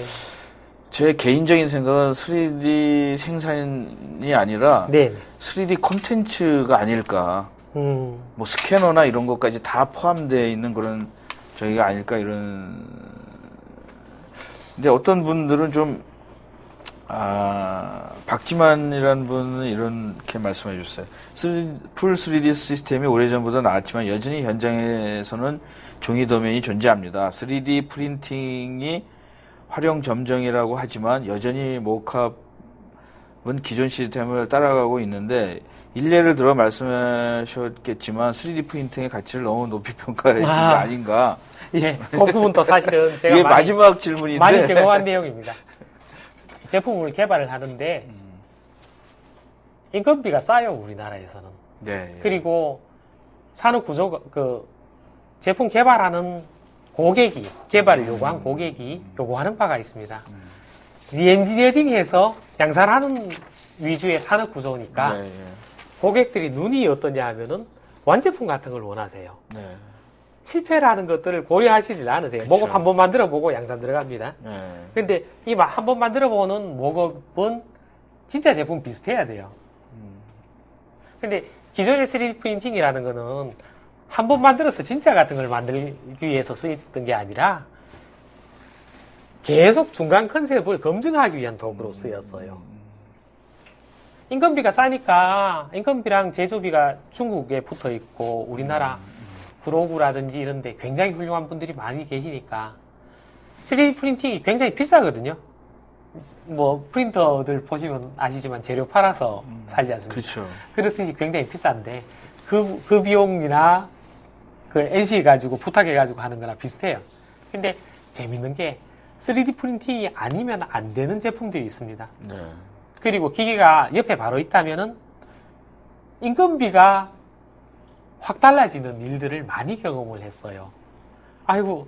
제 개인적인 생각은 3D 생산이 아니라 네. 3D 콘텐츠가 아닐까. 뭐 스캐너나 이런 것까지 다 포함되어 있는 그런 저희가 아닐까 이런. 근데 어떤 분들은 좀 박지만이라는 분은 이렇게 말씀해 주셨어요. 풀 3D 시스템이 오래전보다 나았지만 여전히 현장에서는 종이 도면이 존재합니다. 3D 프린팅이 활용 점정이라고 하지만 여전히 모캅은 기존 시스템을 따라가고 있는데 일례를 들어 말씀하셨겠지만 3D 프린팅의 가치를 너무 높이 평가해 주신 게 아닌가. 예, 그 부분도 사실은 제가 이게 마지막 질문인데 많이 경험한 내용입니다. 제품을 개발을 하는데 인건비가 싸요, 우리나라에서는. 네. 그리고 산업 구조가 제품 개발하는 고객이 개발을 요구한 고객이 요구하는 바가 있습니다. 리엔지니어링해서 양산하는 위주의 산업 구조니까 네. 고객들이 눈이 어떠냐 하면은 완제품 같은 걸 원하세요. 네. 실패라는 것들을 고려하시질 않으세요. 그쵸. 모급 한번 만들어보고 양산 들어갑니다. 네. 근데 이 한번 만들어보는 모급은 진짜 제품 비슷해야 돼요. 근데 기존의 3D 프린팅이라는 거는 한 번 만들어서 진짜 같은 걸 만들기 위해서 쓰였던 게 아니라 계속 중간 컨셉을 검증하기 위한 도구로 쓰였어요. 인건비가 싸니까 인건비랑 제조비가 중국에 붙어 있고 우리나라 구로구라든지 이런 데 굉장히 훌륭한 분들이 많이 계시니까 3D 프린팅이 굉장히 비싸거든요. 뭐 프린터들 보시면 아시지만 재료 팔아서 살지 않습니까? 그렇죠. 그렇듯이 굉장히 비싼데 그 비용이나 그 NC 가지고 부탁해 가지고 하는 거나 비슷해요. 근데 재밌는 게 3D 프린팅이 아니면 안 되는 제품들이 있습니다. 네. 그리고 기계가 옆에 바로 있다면은 인건비가 확 달라지는 일들을 많이 경험을 했어요. 아이고,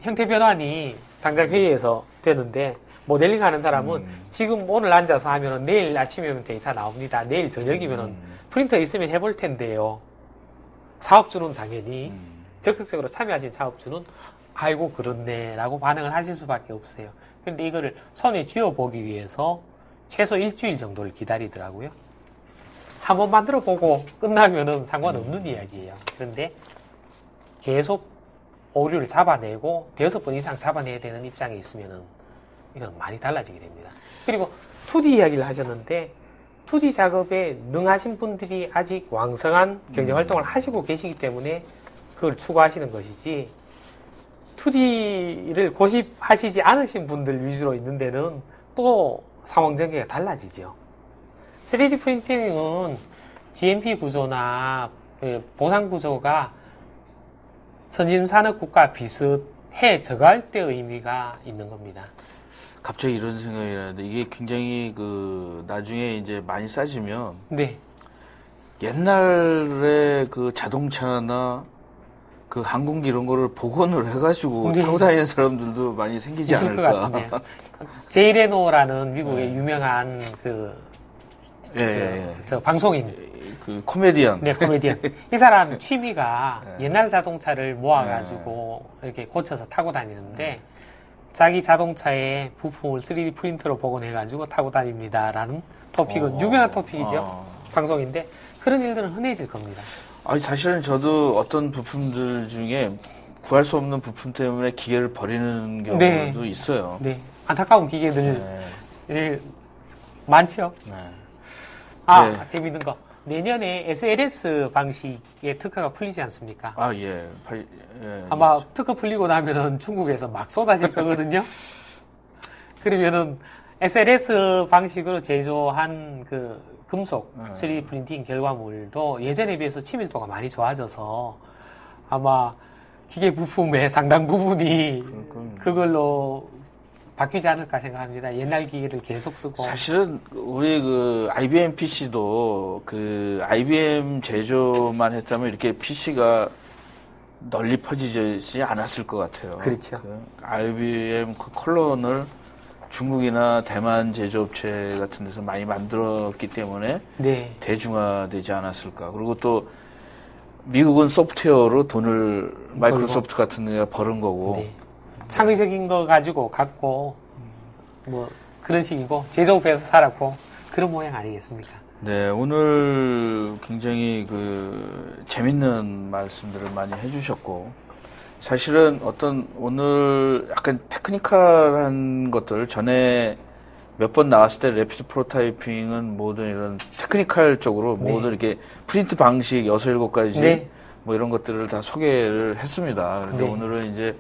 형태 변환이 당장 회의에서 되는데 모델링 하는 사람은 지금 오늘 앉아서 하면은 내일 아침이면 데이터 나옵니다. 내일 저녁이면은 프린터 있으면 해볼 텐데요. 사업주는 당연히 적극적으로 참여하신 사업주는 아이고 그렇네 라고 반응을 하실 수밖에 없어요. 근데 이거를 손에 쥐어보기 위해서 최소 일주일 정도를 기다리더라고요. 한번 만들어 보고 끝나면은 상관없는 이야기예요. 그런데 계속 오류를 잡아내고 6번 이상 잡아내야 되는 입장에 있으면은 이건 많이 달라지게 됩니다. 그리고 2D 이야기를 하셨는데 2D 작업에 능하신 분들이 아직 왕성한 경제활동을 하시고 계시기 때문에 그걸 추구하시는 것이지 2D를 고집하시지 않으신 분들 위주로 있는 데는 또 상황 전개가 달라지죠. 3D 프린팅은 GMP 구조나 보상 구조가 선진산업 국가 비슷해져갈 때 의미가 있는 겁니다. 갑자기 이런 생각이 나는데 이게 굉장히 나중에 이제 많이 싸지면 네. 옛날에 그 자동차나 그 항공기 이런 거를 복원을 해가지고 네. 타고 다니는 사람들도 많이 생기지 있을 것 않을까. 같은데요. 제이 레노라는 미국의 유명한 저 방송인. 그 코미디언. 네, 코미디언. 이 사람 취미가 옛날 자동차를 모아가지고 이렇게 고쳐서 타고 다니는데 자기 자동차의 부품을 3D 프린터로 복원해가지고 타고 다닙니다라는 토픽은 유명한 토픽이죠. 방송인데 그런 일들은 흔해질 겁니다. 아니, 사실은 저도 어떤 부품들 중에 구할 수 없는 부품 때문에 기계를 버리는 경우도 네. 있어요. 네. 안타까운 기계들 많죠. 네. 재밌는 거. 내년에 SLS 방식의 특허가 풀리지 않습니까? 예. 아마 특허 풀리고 나면은 중국에서 막 쏟아질 거거든요. 그러면은 SLS 방식으로 제조한 그 금속 3D 프린팅 결과물도 예전에 비해서 친밀도가 많이 좋아져서 아마 기계 부품의 상당 부분이 그걸로 바뀌지 않을까 생각합니다. 옛날 기계를 계속 쓰고. 사실은 우리 IBM PC도 IBM 제조만 했다면 이렇게 PC가 널리 퍼지지 않았을 것 같아요. 그렇죠. IBM 컬런을 중국이나 대만 제조업체 같은 데서 많이 만들었기 때문에 네. 대중화되지 않았을까. 그리고 또 미국은 소프트웨어로 돈을 마이크로소프트 같은 데가 버는 거고. 네. 창의적인 거 가지고 갖고 뭐 그런 식이고 제조업에서 살았고 그런 모양 아니겠습니까? 네, 오늘 굉장히 재밌는 말씀들을 많이 해주셨고, 사실은 오늘 약간 테크니컬한 것들, 전에 몇 번 나왔을 때 래피드 프로타이핑은 모든 이런 테크니컬 쪽으로 네. 모든 이렇게 프린트 방식 6, 7가지 네. 뭐 이런 것들을 다 소개를 했습니다. 그런데 네. 오늘은 이제,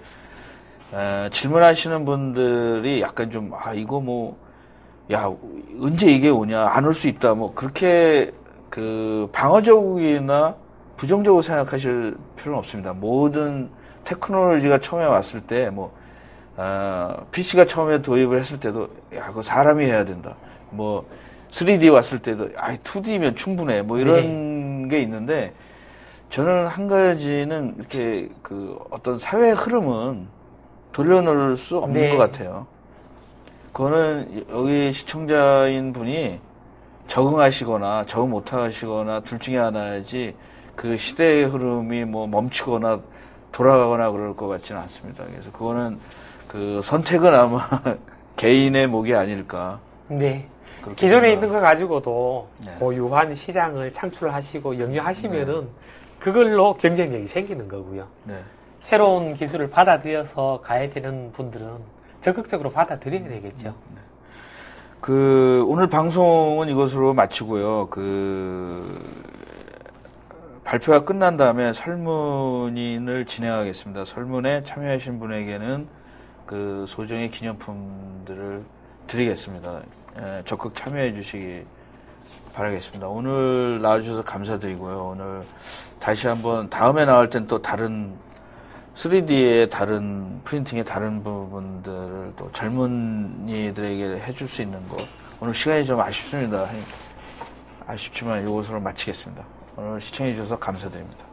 질문하시는 분들이 약간 좀, 이거 뭐, 야, 언제 이게 오냐, 안 올 수 있다, 뭐, 그렇게, 방어적이나 부정적으로 생각하실 필요는 없습니다. 모든 테크놀로지가 처음에 왔을 때, PC가 처음에 도입을 했을 때도, 야, 그거 사람이 해야 된다. 3D 왔을 때도, 2D면 충분해. 뭐, 이런 게 있는데, 저는 한 가지는 이렇게, 어떤 사회의 흐름은 돌려놓을 수 없는 것 같아요. 그거는 여기 시청자인 분이 적응하시거나 적응 못하시거나 둘 중에 하나이지 그 시대의 흐름이 멈추거나 돌아가거나 그럴 것 같지는 않습니다. 그래서 그거는 선택은 아마 개인의 몫이 아닐까. 네. 기존에 있는 거 가지고도 네. 고유한 시장을 창출하시고 영위하시면은 그걸로 경쟁력이 생기는 거고요. 네. 새로운 기술을 받아들여서 가야 되는 분들은 적극적으로 받아들여야 되겠죠. 오늘 방송은 이것으로 마치고요. 발표가 끝난 다음에 설문을 진행하겠습니다. 설문에 참여하신 분에게는 소정의 기념품들을 드리겠습니다. 적극 참여해 주시기 바라겠습니다. 오늘 나와주셔서 감사드리고요. 오늘 다시 한번 다음에 나올 땐 또 다른 3D의 다른 프린팅의 다른 부분들을 또 젊은이들에게 해줄 수 있는 거. 오늘 시간이 좀 아쉽습니다. 아쉽지만 이것으로 마치겠습니다. 오늘 시청해 주셔서 감사드립니다.